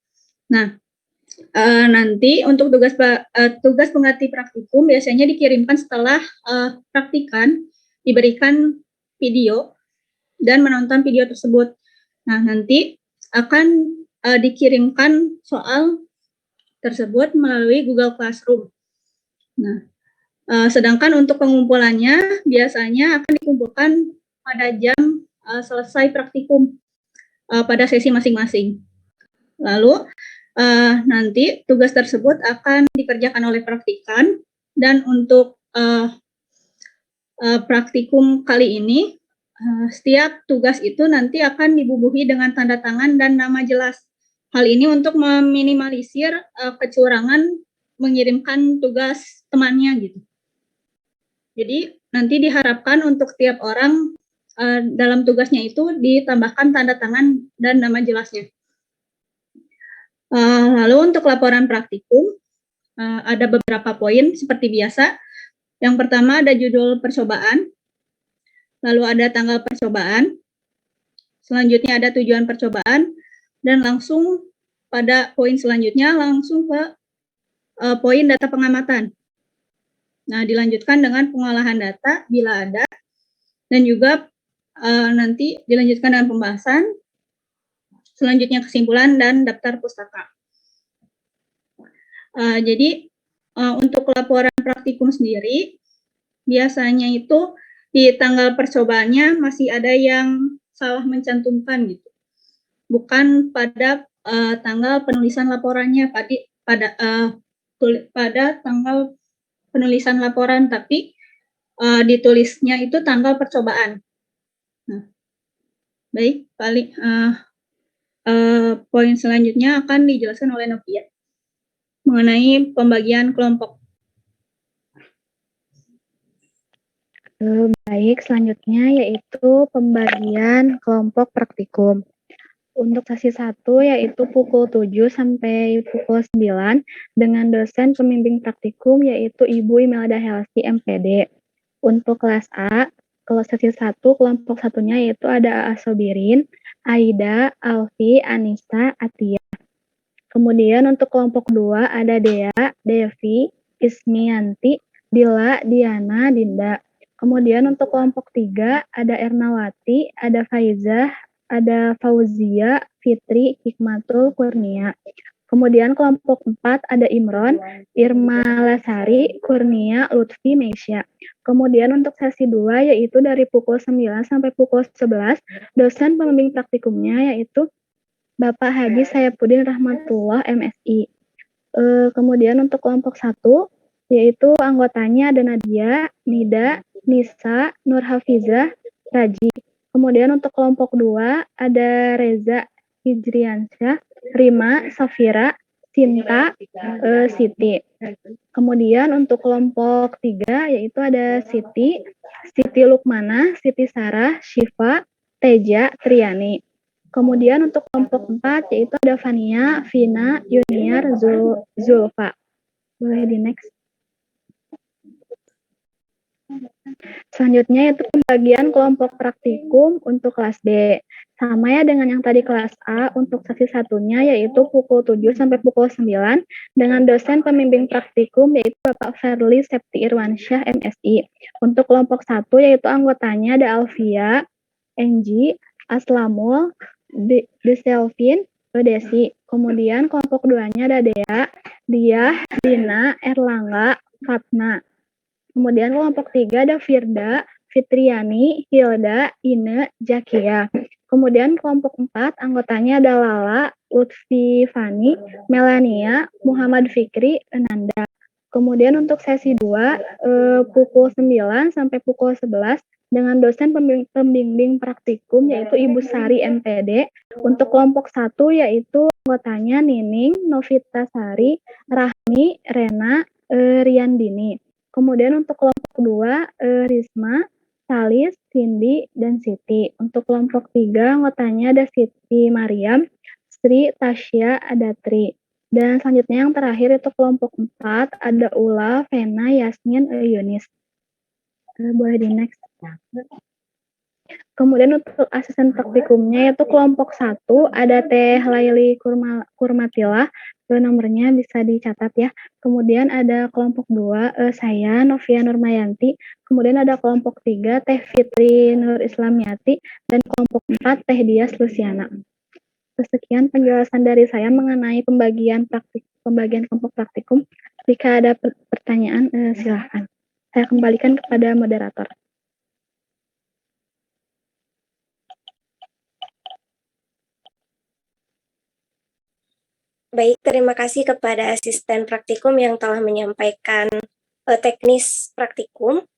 Nah, nanti untuk tugas pengganti praktikum biasanya dikirimkan setelah praktikan diberikan video dan menonton video tersebut. Nah, nanti akan dikirimkan soal tersebut melalui Google Classroom. Nah, sedangkan untuk pengumpulannya biasanya akan dikumpulkan pada jam selesai praktikum pada sesi masing-masing. Lalu nanti tugas tersebut akan dikerjakan oleh praktikan, dan untuk praktikum kali ini setiap tugas itu nanti akan dibubuhi dengan tanda tangan dan nama jelas. Hal ini untuk meminimalisir kecurangan mengirimkan tugas temannya gitu. Jadi nanti diharapkan untuk tiap orang dalam tugasnya itu ditambahkan tanda tangan dan nama jelasnya. Lalu untuk laporan praktikum ada beberapa poin seperti biasa. Yang pertama ada judul percobaan, lalu ada tanggal percobaan, selanjutnya ada tujuan percobaan, dan langsung pada poin selanjutnya langsung ke poin data pengamatan. Nah, dilanjutkan dengan pengolahan data bila ada, dan juga nanti dilanjutkan dengan pembahasan, selanjutnya kesimpulan dan daftar pustaka. Jadi untuk laporan praktikum sendiri, biasanya itu di tanggal percobaannya masih ada yang salah mencantumkan gitu. Bukan pada tanggal penulisan laporannya, pada tanggal penulisan laporan, tapi ditulisnya itu tanggal percobaan. Nah, baik, poin selanjutnya akan dijelaskan oleh Novia mengenai pembagian kelompok. Baik, selanjutnya yaitu pembagian kelompok praktikum. Untuk sesi 1 yaitu pukul 7 sampai pukul 9 dengan dosen pembimbing praktikum yaitu Ibu Imelda Helsi MPD. Untuk kelas A, kalau sesi 1 kelompok satunya yaitu ada Aa Sobirin, Aida, Alfi, Anissa, Atia. Kemudian untuk kelompok 2 ada Dea, Devi, Ismianti, Dila, Diana, Dinda. Kemudian untuk kelompok 3 ada Ernawati, ada Faizah, ada Fauzia, Fitri, Hikmatul, Kurnia. Kemudian kelompok 4 ada Imron, Irma Lasari, Kurnia, Lutfi, Meisya. Kemudian untuk sesi 2 yaitu dari pukul 9 sampai pukul 11, dosen pembimbing praktikumnya yaitu Bapak Haji Sayapudin Rahmatullah MSI. Kemudian untuk kelompok 1 yaitu anggotanya ada Nadia, Nida, Nisa, Nur Hafizah, Raji. Kemudian untuk kelompok 2 ada Reza Hijriansyah, Rima, Safira, Sinta, Siti. Kemudian untuk kelompok 3 yaitu ada Siti, Siti Lukmana, Siti Sarah, Syifa, Teja, Triani. Kemudian untuk kelompok 4 yaitu ada Fania, Vina, Yuniar, Zulfa. Boleh di next. Selanjutnya itu pembagian kelompok praktikum untuk kelas B. Sama ya dengan yang tadi kelas A, untuk sesi satunya yaitu pukul 7 sampai pukul 9 dengan dosen pembimbing praktikum yaitu Bapak Ferli Septi Irwansyah MSI. Untuk kelompok 1 yaitu anggotanya ada Alfia, Enggi, Aslamul, Deselvin, Desi. Kemudian kelompok 2-nya ada Dea, Diah, Dina, Erlangga, Fatna. Kemudian kelompok 3 ada Firda, Fitriani, Hilda, Ine, Jakia. Kemudian kelompok 4 anggotanya ada Lala, Lutfi Fani, Melania, Muhammad Fikri, Ananda. Kemudian untuk sesi 2 pukul 9 sampai pukul 11 dengan dosen pembimbing praktikum yaitu Ibu Sari MPD. Untuk kelompok 1 yaitu anggotanya Nining, Novitasari, Rahmi, Rena, Riyandini. Kemudian untuk kelompok 2 Risma, Salis, Cindy, dan Siti. Untuk kelompok 3 anggotanya ada Siti Mariam, Sri, Tasya, Adatri. Dan selanjutnya yang terakhir itu kelompok 4 ada Ula, Vena, Yasmin, Yunis. Boleh di next. Kemudian untuk asisten praktikumnya yaitu kelompok 1 ada Teh Laili Kurmatila, nomornya bisa dicatat ya. Kemudian ada kelompok 2 saya Novia Nurmayanti, kemudian ada kelompok 3 Teh Fitri Nur Islamiati, dan kelompok 4 Teh Dias Luciana. Sekian penjelasan dari saya mengenai pembagian kelompok praktikum. Jika ada pertanyaan silahkan. Saya kembalikan kepada moderator. Baik, terima kasih kepada asisten praktikum yang telah menyampaikan teknis praktikum.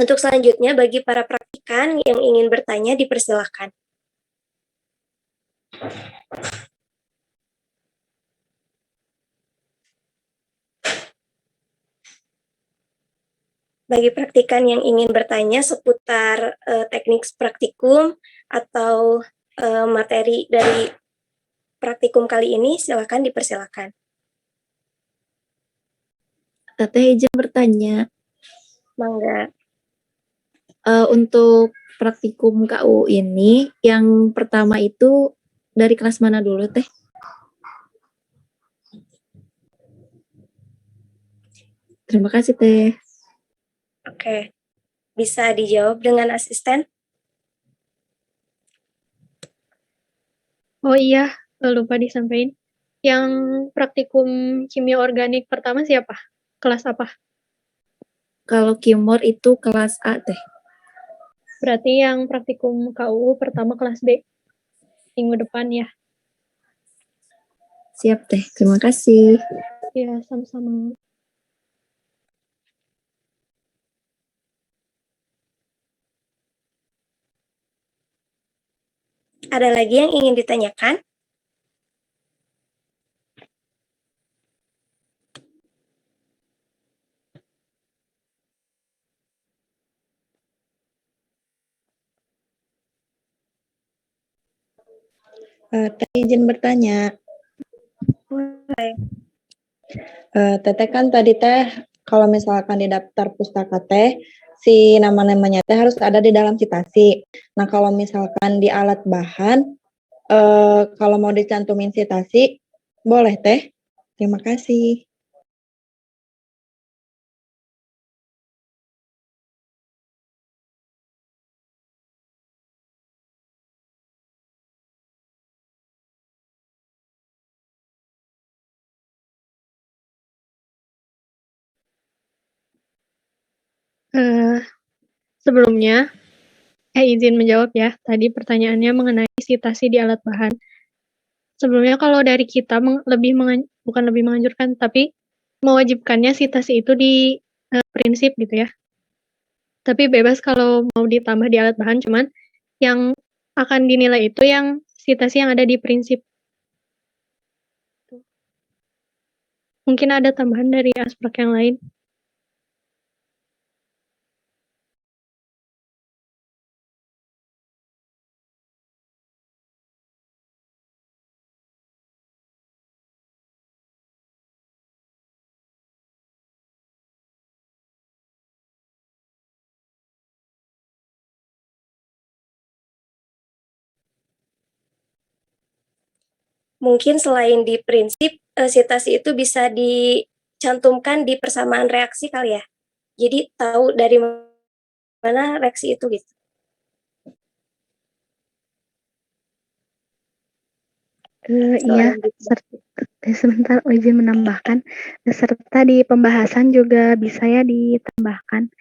Untuk selanjutnya, bagi para praktikan yang ingin bertanya, dipersilakan. Bagi praktikan yang ingin bertanya seputar teknik praktikum atau materi dari praktikum kali ini, silakan dipersilakan. Teteh izin bertanya, Mangga. untuk praktikum KU ini, yang pertama itu dari kelas mana dulu, Teh? Terima kasih, Teh. Oke, bisa dijawab dengan asisten? Oh iya, lupa disampaikan. Yang praktikum kimia organik pertama siapa? Kelas apa? Kalau Kimor itu kelas A, Teh. Berarti yang praktikum KUU pertama kelas B. Minggu depan ya. Siap, Teh. Terima kasih. Ya, sama-sama. Ada lagi yang ingin ditanyakan? Teh izin bertanya. Boleh. Teteh kan tadi teh kalau misalkan di daftar pustaka teh si nama-namanya teh harus ada di dalam citasi. Nah kalau misalkan di alat bahan kalau mau dicantumin citasi boleh teh. Terima kasih. Sebelumnya, izin menjawab ya. Tadi pertanyaannya mengenai citasi di alat bahan. Sebelumnya kalau dari kita bukan lebih menganjurkan, tapi mewajibkannya citasi itu di prinsip gitu ya. Tapi bebas kalau mau ditambah di alat bahan, cuman yang akan dinilai itu yang citasi yang ada di prinsip. Mungkin ada tambahan dari aspek yang lain. Mungkin selain di prinsip, citasi itu bisa dicantumkan di persamaan reaksi kali ya. Jadi tahu dari mana reaksi itu gitu. Iya, sebentar izin menambahkan, serta di pembahasan juga bisa ya ditambahkan.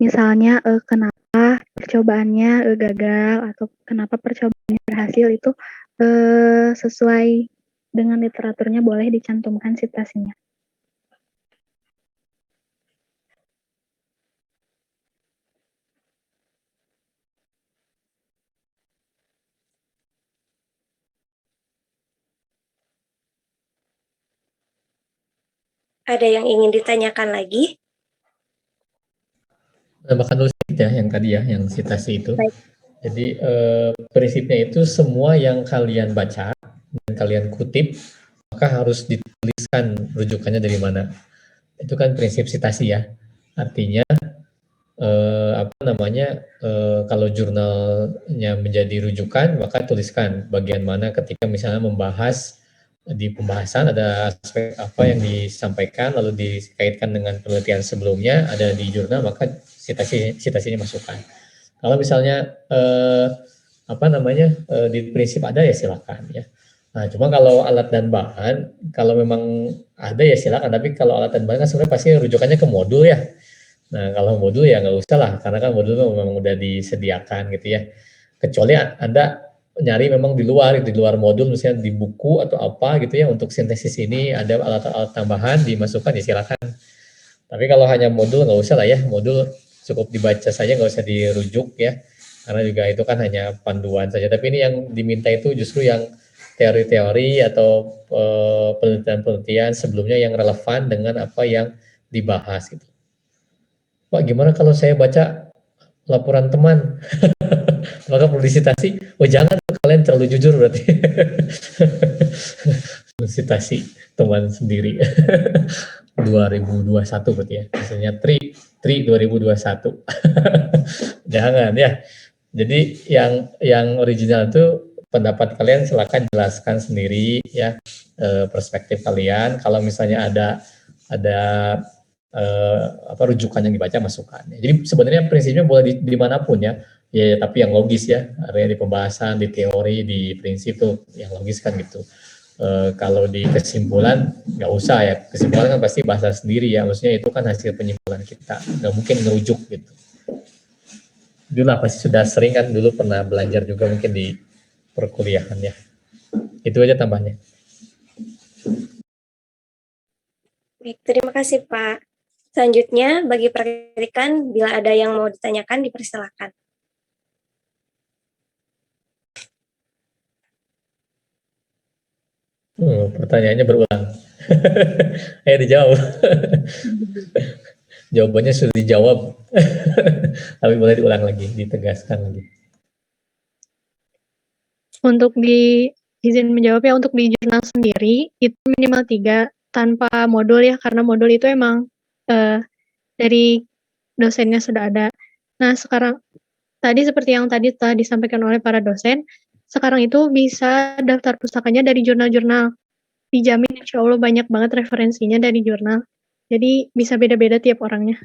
Misalnya kenapa percobaannya gagal atau kenapa percobaannya berhasil itu sesuai dengan literaturnya boleh dicantumkan citasinya. Ada yang ingin ditanyakan lagi? Tambahkan dulu sedikit ya yang tadi ya, yang citasi itu. Baik. Jadi prinsipnya itu semua yang kalian baca dan kalian kutip maka harus dituliskan rujukannya dari mana. Itu kan prinsip citasi ya. Artinya kalau jurnalnya menjadi rujukan maka tuliskan bagian mana ketika misalnya membahas di pembahasan ada aspek apa yang disampaikan lalu dikaitkan dengan penelitian sebelumnya ada di jurnal maka citasinya masukkan. Kalau misalnya di prinsip ada ya silakan ya. Nah, cuma kalau alat dan bahan, kalau memang ada ya silakan. Tapi kalau alat dan bahan kan sebenarnya pasti rujukannya ke modul ya. Nah, kalau modul ya nggak usah lah, karena kan modul memang udah disediakan gitu ya. Kecuali Anda nyari memang di luar modul, misalnya di buku atau apa gitu ya, untuk sintesis ini ada alat-alat tambahan dimasukkan ya silakan. Tapi kalau hanya modul nggak usah lah ya, modul cukup dibaca saja nggak usah dirujuk ya. Karena juga itu kan hanya panduan saja. Tapi ini yang diminta itu justru yang teori-teori atau penelitian-penelitian sebelumnya yang relevan dengan apa yang dibahas gitu. Pak, gimana kalau saya baca laporan teman? Maka perlu disitasi. Oh jangan, kalian terlalu jujur berarti. Sitasi teman sendiri. 2021 berarti ya. Misalnya Tri 2021. Jangan ya. Jadi yang original itu pendapat kalian silakan jelaskan sendiri ya, perspektif kalian. Kalau misalnya ada rujukan yang dibaca masukkan. Jadi sebenarnya prinsipnya boleh dimanapun ya. Ya, tapi yang logis ya, area di pembahasan, di teori, di prinsip tuh yang logis kan gitu. Kalau di kesimpulan nggak usah ya, kesimpulan kan pasti bahasa sendiri ya, maksudnya itu kan hasil penyimpulan kita, nggak mungkin ngerujuk gitu. Dulu lah pasti sudah sering kan, dulu pernah belajar juga mungkin di perkuliahan ya. Itu aja tambahnya. Baik, terima kasih Pak. Selanjutnya, bagi praktikan, bila ada yang mau ditanyakan, dipersilakan. Pertanyaannya berulang. Ayo dijawab. Jawabannya sudah dijawab. Tapi boleh diulang lagi, ditegaskan lagi. Untuk di izin menjawab ya, untuk di jurnal sendiri itu minimal 3 tanpa modul ya, karena modul itu emang dari dosennya sudah ada. Nah sekarang tadi seperti yang tadi telah disampaikan oleh para dosen, sekarang itu bisa daftar pustakanya dari jurnal-jurnal. Dijamin insya Allah banyak banget referensinya dari jurnal. Jadi bisa beda-beda tiap orangnya.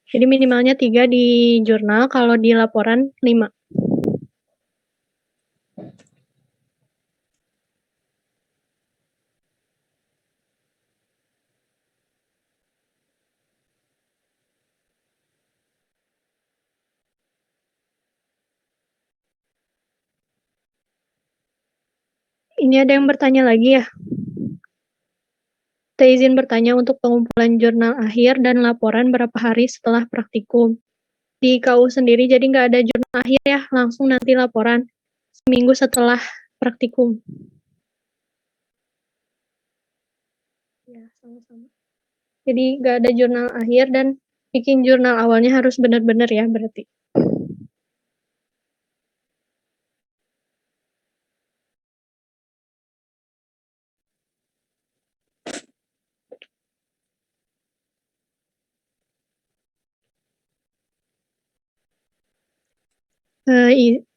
Jadi minimalnya 3 di jurnal, kalau di laporan 5. Ini ada yang bertanya lagi ya. Saya izin bertanya, untuk pengumpulan jurnal akhir dan laporan berapa hari setelah praktikum? Di KU sendiri jadi nggak ada jurnal akhir ya, langsung nanti laporan seminggu setelah praktikum. Ya, sama-sama. Jadi nggak ada jurnal akhir dan bikin jurnal awalnya harus benar-benar ya berarti.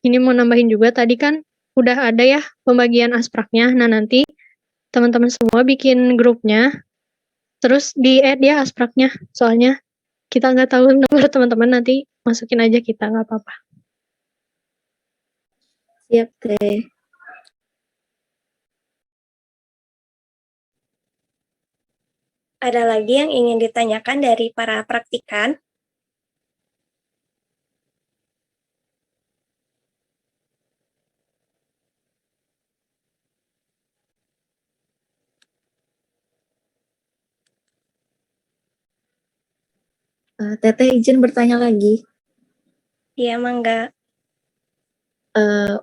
Ini mau nambahin juga, tadi kan udah ada ya pembagian aspraknya. Nah nanti teman-teman semua bikin grupnya, terus di-add ya aspraknya. Soalnya kita nggak tahu nomor teman-teman, nanti masukin aja kita, nggak apa-apa. Siap, Teh. Ada lagi yang ingin ditanyakan dari para praktikan? Teteh izin bertanya lagi. Iya, Mangga.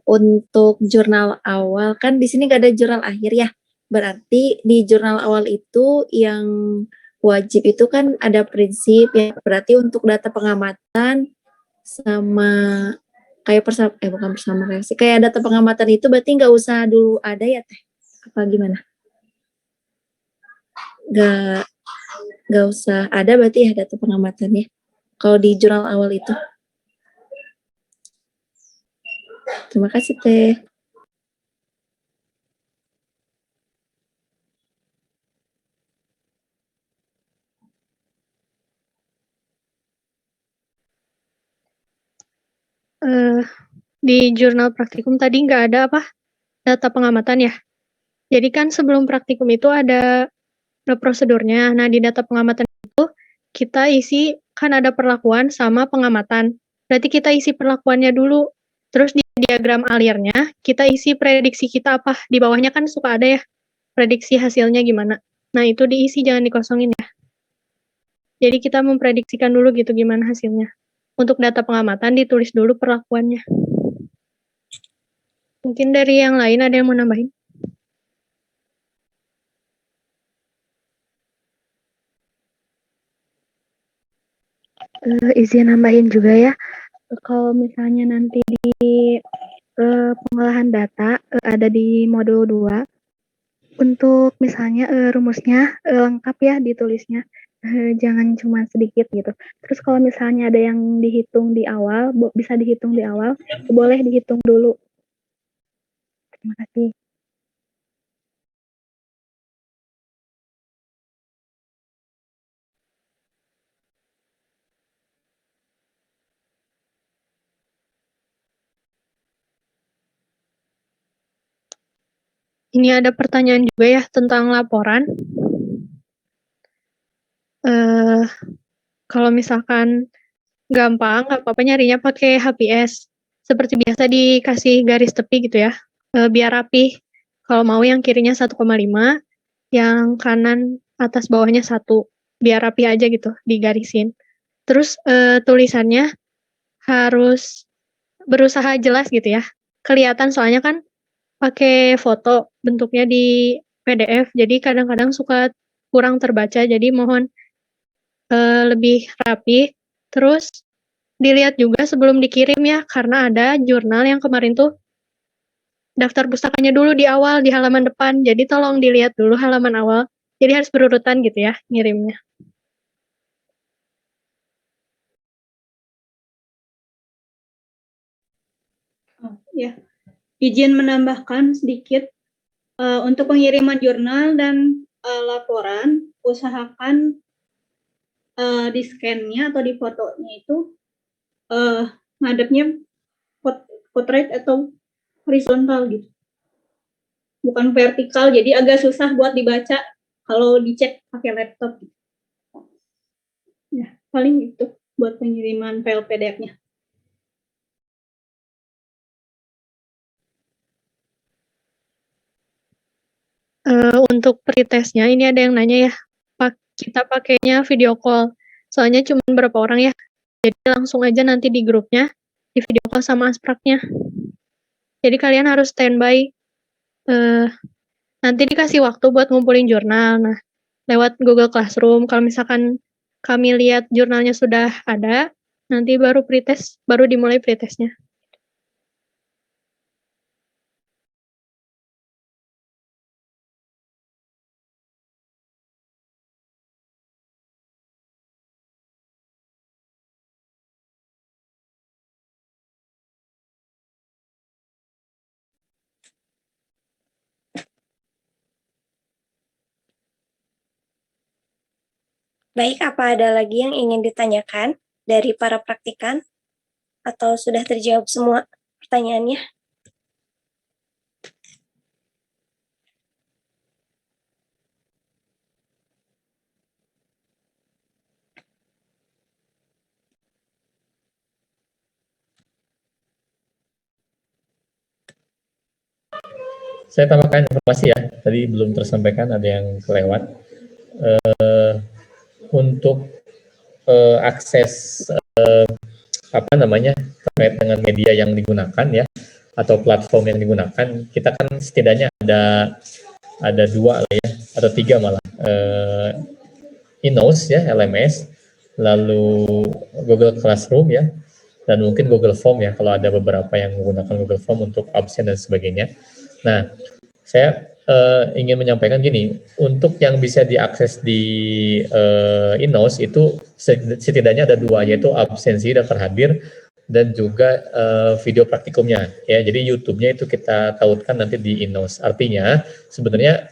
Untuk jurnal awal, kan di sini nggak ada jurnal akhir ya. Berarti di jurnal awal itu yang wajib itu kan ada prinsip ya. Berarti untuk data pengamatan sama kayak bukan bersama reaksi. Kayak data pengamatan itu berarti nggak usah dulu ada ya Teh? Apa gimana? Nggak usah ada berarti ya data pengamatannya. Kalau di jurnal awal itu. Terima kasih Teh. Di jurnal praktikum tadi nggak ada apa data pengamatan ya. Jadi kan sebelum praktikum itu ada prosedurnya. Nah di data pengamatan itu kita isi kan ada perlakuan sama pengamatan. Berarti kita isi perlakuannya dulu. Terus di diagram alirnya kita isi prediksi kita apa. Di bawahnya kan suka ada ya prediksi hasilnya gimana. Nah itu diisi jangan dikosongin ya. Jadi kita memprediksikan dulu gitu gimana hasilnya. Untuk data pengamatan ditulis dulu perlakuannya. Mungkin dari yang lain ada yang mau nambahin? Izin nambahin juga ya, kalau misalnya nanti di pengolahan data ada di modul 2, untuk misalnya rumusnya lengkap ya ditulisnya, jangan cuma sedikit gitu. Terus kalau misalnya ada yang dihitung di awal, bisa dihitung di awal, boleh dihitung dulu. Terima kasih. Ini ada pertanyaan juga ya tentang laporan. Kalau misalkan gampang, nggak apa-apa nyarinya pakai HPS. Seperti biasa dikasih garis tepi gitu ya, biar rapi. Kalau mau yang kirinya 1,5, yang kanan atas bawahnya 1, biar rapi aja gitu, digarisin. Terus tulisannya harus berusaha jelas gitu ya. Kelihatan soalnya kan pakai foto bentuknya di PDF, jadi kadang-kadang suka kurang terbaca, jadi mohon lebih rapi. Terus dilihat juga sebelum dikirim ya, karena ada jurnal yang kemarin tuh daftar pustakanya dulu di awal, di halaman depan, jadi tolong dilihat dulu halaman awal, jadi harus berurutan gitu ya ngirimnya. Ya, izin menambahkan sedikit untuk pengiriman jurnal dan laporan, usahakan di scan-nya atau di fotonya itu ngadepnya portrait atau horizontal gitu, bukan vertikal, jadi agak susah buat dibaca kalau dicek pakai laptop gitu. Ya, paling itu buat pengiriman file PDF-nya. Untuk pretestnya ini ada yang nanya ya, kita pakainya video call, soalnya cuma berapa orang ya, jadi langsung aja nanti di grupnya, di video call sama aspraknya. Jadi kalian harus standby, nanti dikasih waktu buat ngumpulin jurnal, nah lewat Google Classroom, kalau misalkan kami lihat jurnalnya sudah ada, nanti baru pretest, baru dimulai pretestnya. Baik, apa ada lagi yang ingin ditanyakan dari para praktikan? Atau sudah terjawab semua pertanyaannya? Saya tambahkan informasi ya, tadi belum tersampaikan, ada yang kelewat. Untuk akses terkait dengan media yang digunakan ya, atau platform yang digunakan, kita kan setidaknya ada ada 2 lah ya, atau 3 malah. Innos ya, LMS, lalu Google Classroom ya, dan mungkin Google Form ya, kalau ada beberapa yang menggunakan Google Form untuk absen dan sebagainya. Nah, saya ingin menyampaikan gini, untuk yang bisa diakses di Innos itu setidaknya ada 2, yaitu absensi daftar hadir dan juga video praktikumnya ya. Jadi YouTube-nya itu kita tautkan nanti di Innos. Artinya sebenarnya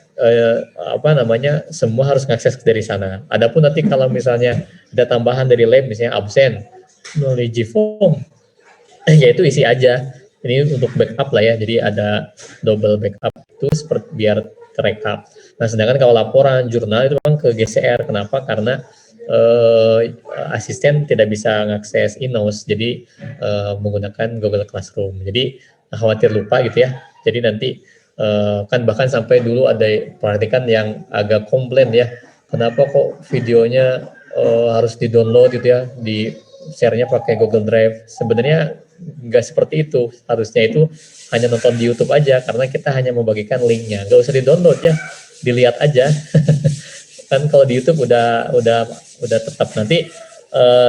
semua harus mengakses dari sana. Adapun nanti kalau misalnya ada tambahan dari lab, misalnya absen melalui Form, ya itu isi aja. Ini untuk backup lah ya, jadi ada double backup itu seperti biar terekap. Nah, sedangkan kalau laporan jurnal itu memang ke GCR. Kenapa? Karena asisten tidak bisa mengakses Innos, jadi menggunakan Google Classroom. Jadi khawatir lupa gitu ya. Jadi nanti kan bahkan sampai dulu ada perhatikan yang agak komplain ya, kenapa kok videonya harus di-download gitu ya, di share-nya pakai Google Drive. Sebenarnya nggak seperti itu, harusnya itu hanya nonton di YouTube aja, karena kita hanya membagikan linknya, nggak usah di-download ya, dilihat aja. Kan kalau di YouTube udah tetap nanti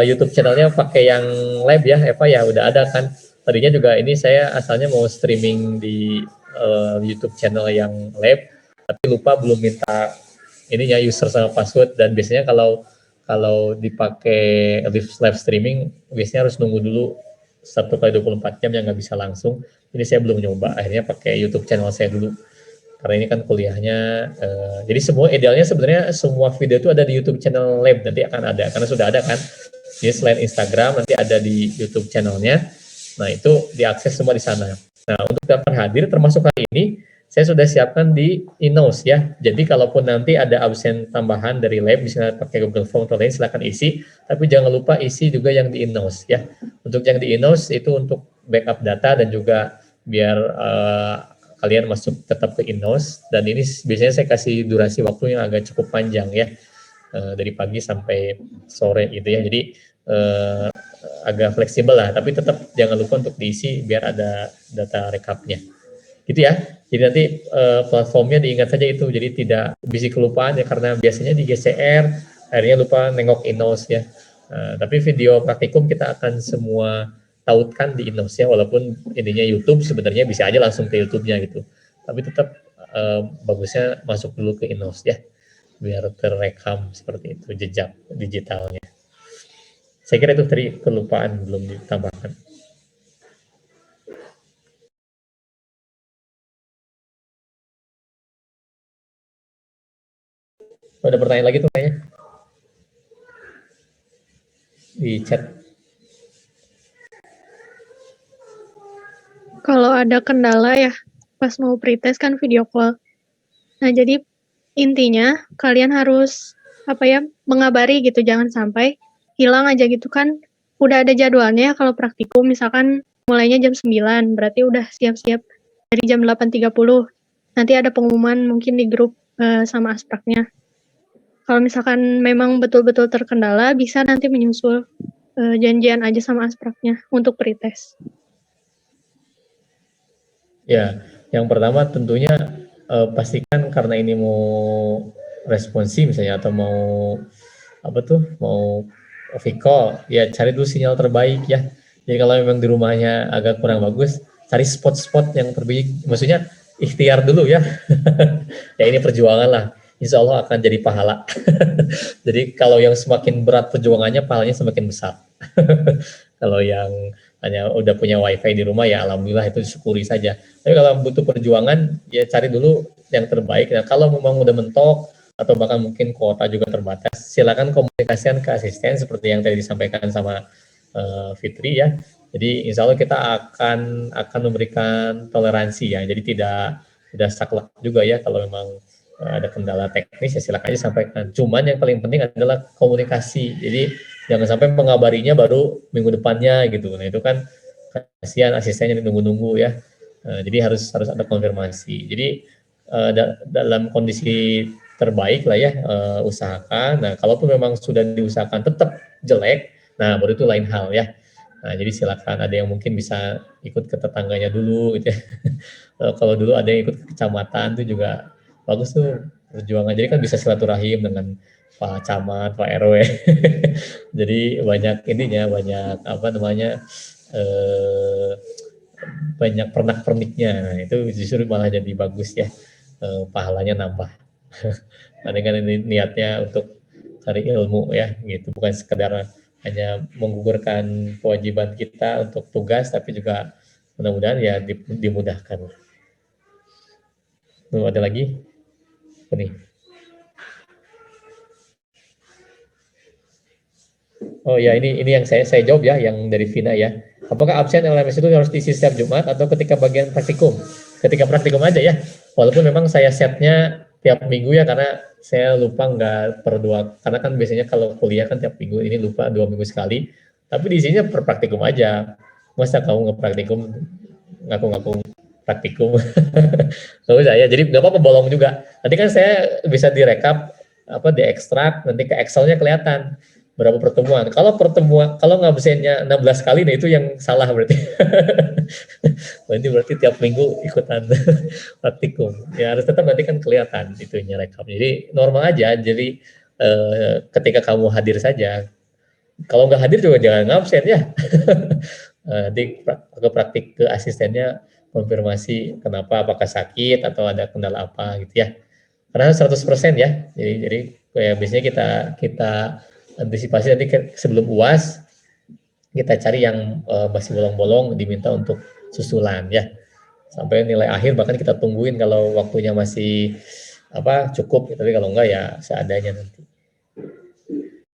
YouTube channelnya pakai yang lab ya, Eva ya, udah ada kan. Tadinya juga ini saya asalnya mau streaming di YouTube channel yang lab, tapi lupa belum minta ininya user sama password, dan biasanya kalau dipakai live streaming biasanya harus nunggu dulu 1x24 jam yang nggak bisa langsung. Ini saya belum nyoba, akhirnya pakai YouTube channel saya dulu. Karena ini kan kuliahnya, jadi semua idealnya sebenarnya semua video itu ada di YouTube channel lab, nanti akan ada, karena sudah ada kan. Jadi selain Instagram nanti ada di YouTube channelnya, nah itu diakses semua di sana. Nah, untuk daftar hadir termasuk kali ini, saya sudah siapkan di Innos ya. Jadi kalaupun nanti ada absen tambahan dari lab, bisa pakai Google Form atau lain, silakan isi. Tapi jangan lupa isi juga yang di Innos ya. Untuk yang di Innos itu untuk backup data dan juga biar kalian masuk tetap ke Innos. Dan ini biasanya saya kasih durasi waktu yang agak cukup panjang ya, dari pagi sampai sore gitu ya. Jadi agak fleksibel lah. Tapi tetap jangan lupa untuk diisi biar ada data rekapnya. Gitu ya. Jadi nanti platformnya diingat saja itu, jadi tidak bisa kelupaan ya, karena biasanya di GCR akhirnya lupa nengok Innos ya. Tapi video praktikum kita akan semua tautkan di Innos ya, walaupun intinya YouTube sebenarnya bisa aja langsung ke YouTube-nya gitu. Tapi tetap bagusnya masuk dulu ke Innos ya, biar terekam seperti itu jejak digitalnya. Saya kira itu tadi kelupaan belum ditambahkan. Ada pertanyaan lagi tuh kayaknya di chat. Kalau ada kendala ya pas mau pretest kan video call. Nah, jadi intinya kalian harus mengabari gitu, jangan sampai hilang aja gitu kan. Udah ada jadwalnya kalau praktikum, misalkan mulainya jam 9, berarti udah siap-siap dari jam 8.30. Nanti ada pengumuman mungkin di grup sama aspraknya. Kalau misalkan memang betul-betul terkendala, bisa nanti menyusul janjian aja sama aspraknya untuk pretest. Ya, yang pertama tentunya pastikan, karena ini mau responsi misalnya, atau mau mau call, ya cari dulu sinyal terbaik ya. Jadi kalau memang di rumahnya agak kurang bagus, cari spot-spot yang terbaik, maksudnya ikhtiar dulu ya. Ya ini perjuangan lah, insya Allah akan jadi pahala. Jadi kalau yang semakin berat perjuangannya, pahalanya semakin besar. Kalau yang hanya udah punya wifi di rumah, ya alhamdulillah, itu disyukuri saja. Tapi kalau butuh perjuangan, ya cari dulu yang terbaik. Nah, kalau memang udah mentok atau bahkan mungkin kuota juga terbatas, silakan komunikasikan ke asisten seperti yang tadi disampaikan sama Fitri ya. Jadi insya Allah kita akan memberikan toleransi ya. Jadi tidak saklek juga ya, kalau memang ada kendala teknis ya silakan aja sampaikan. Cuman yang paling penting adalah komunikasi. Jadi jangan sampai mengabarinya baru minggu depannya gitu. Nah itu kan kasihan asistennya nunggu-nunggu ya. Jadi harus ada konfirmasi. Jadi dalam kondisi terbaik lah ya, usahakan. Nah kalaupun memang sudah diusahakan tetap jelek, nah baru itu lain hal ya. Nah jadi silakan, ada yang mungkin bisa ikut ke tetangganya dulu gitu ya. Kalau dulu ada yang ikut ke kecamatan itu juga bagus tuh perjuangan. Jadi kan bisa silaturahim dengan Pak Camat, Pak RW. Jadi banyak ininya, banyak apa namanya, banyak pernak-perniknya. Nah, itu justru malah jadi bagus ya, pahalanya nambah. Karena kan ini niatnya untuk cari ilmu ya, gitu. Bukan sekedar hanya menggugurkan kewajiban kita untuk tugas, tapi juga mudah-mudahan ya dimudahkan. Tuh, ada lagi? Apa nih? Oh ya, ini yang saya jawab ya, yang dari Vina ya. Apakah absen LMS itu harus diisi setiap Jumat atau ketika bagian praktikum? Ketika praktikum aja ya. Walaupun memang saya setnya tiap minggu ya, karena saya lupa nggak per dua. Karena kan biasanya kalau kuliah kan tiap minggu, ini lupa 2 minggu sekali. Tapi di sini per praktikum aja. Masa kamu nggak praktikum, ngaku-ngaku praktikum? Nggak usah ya. Jadi nggak apa-apa bolong juga. Nanti kan saya bisa direkap, apa diekstrak, nanti ke Excel-nya kelihatan berapa pertemuan. Kalau ngabsennya 16 kali, nah itu yang salah berarti. Ini berarti tiap minggu ikutan praktikum. Ya harus tetap nanti kan kelihatan itunya rekap. Jadi normal aja. Jadi ketika kamu hadir saja. Kalau nggak hadir juga jangan ngabsen ya. Nanti praktik ke asistennya konfirmasi kenapa, apakah sakit atau ada kendala apa gitu ya. Karena 100% ya. Jadi kayak biasanya kita antisipasi nanti sebelum UAS kita cari yang masih bolong-bolong, diminta untuk susulan ya, sampai nilai akhir bahkan kita tungguin kalau waktunya masih cukup, tapi kalau enggak ya seadanya nanti.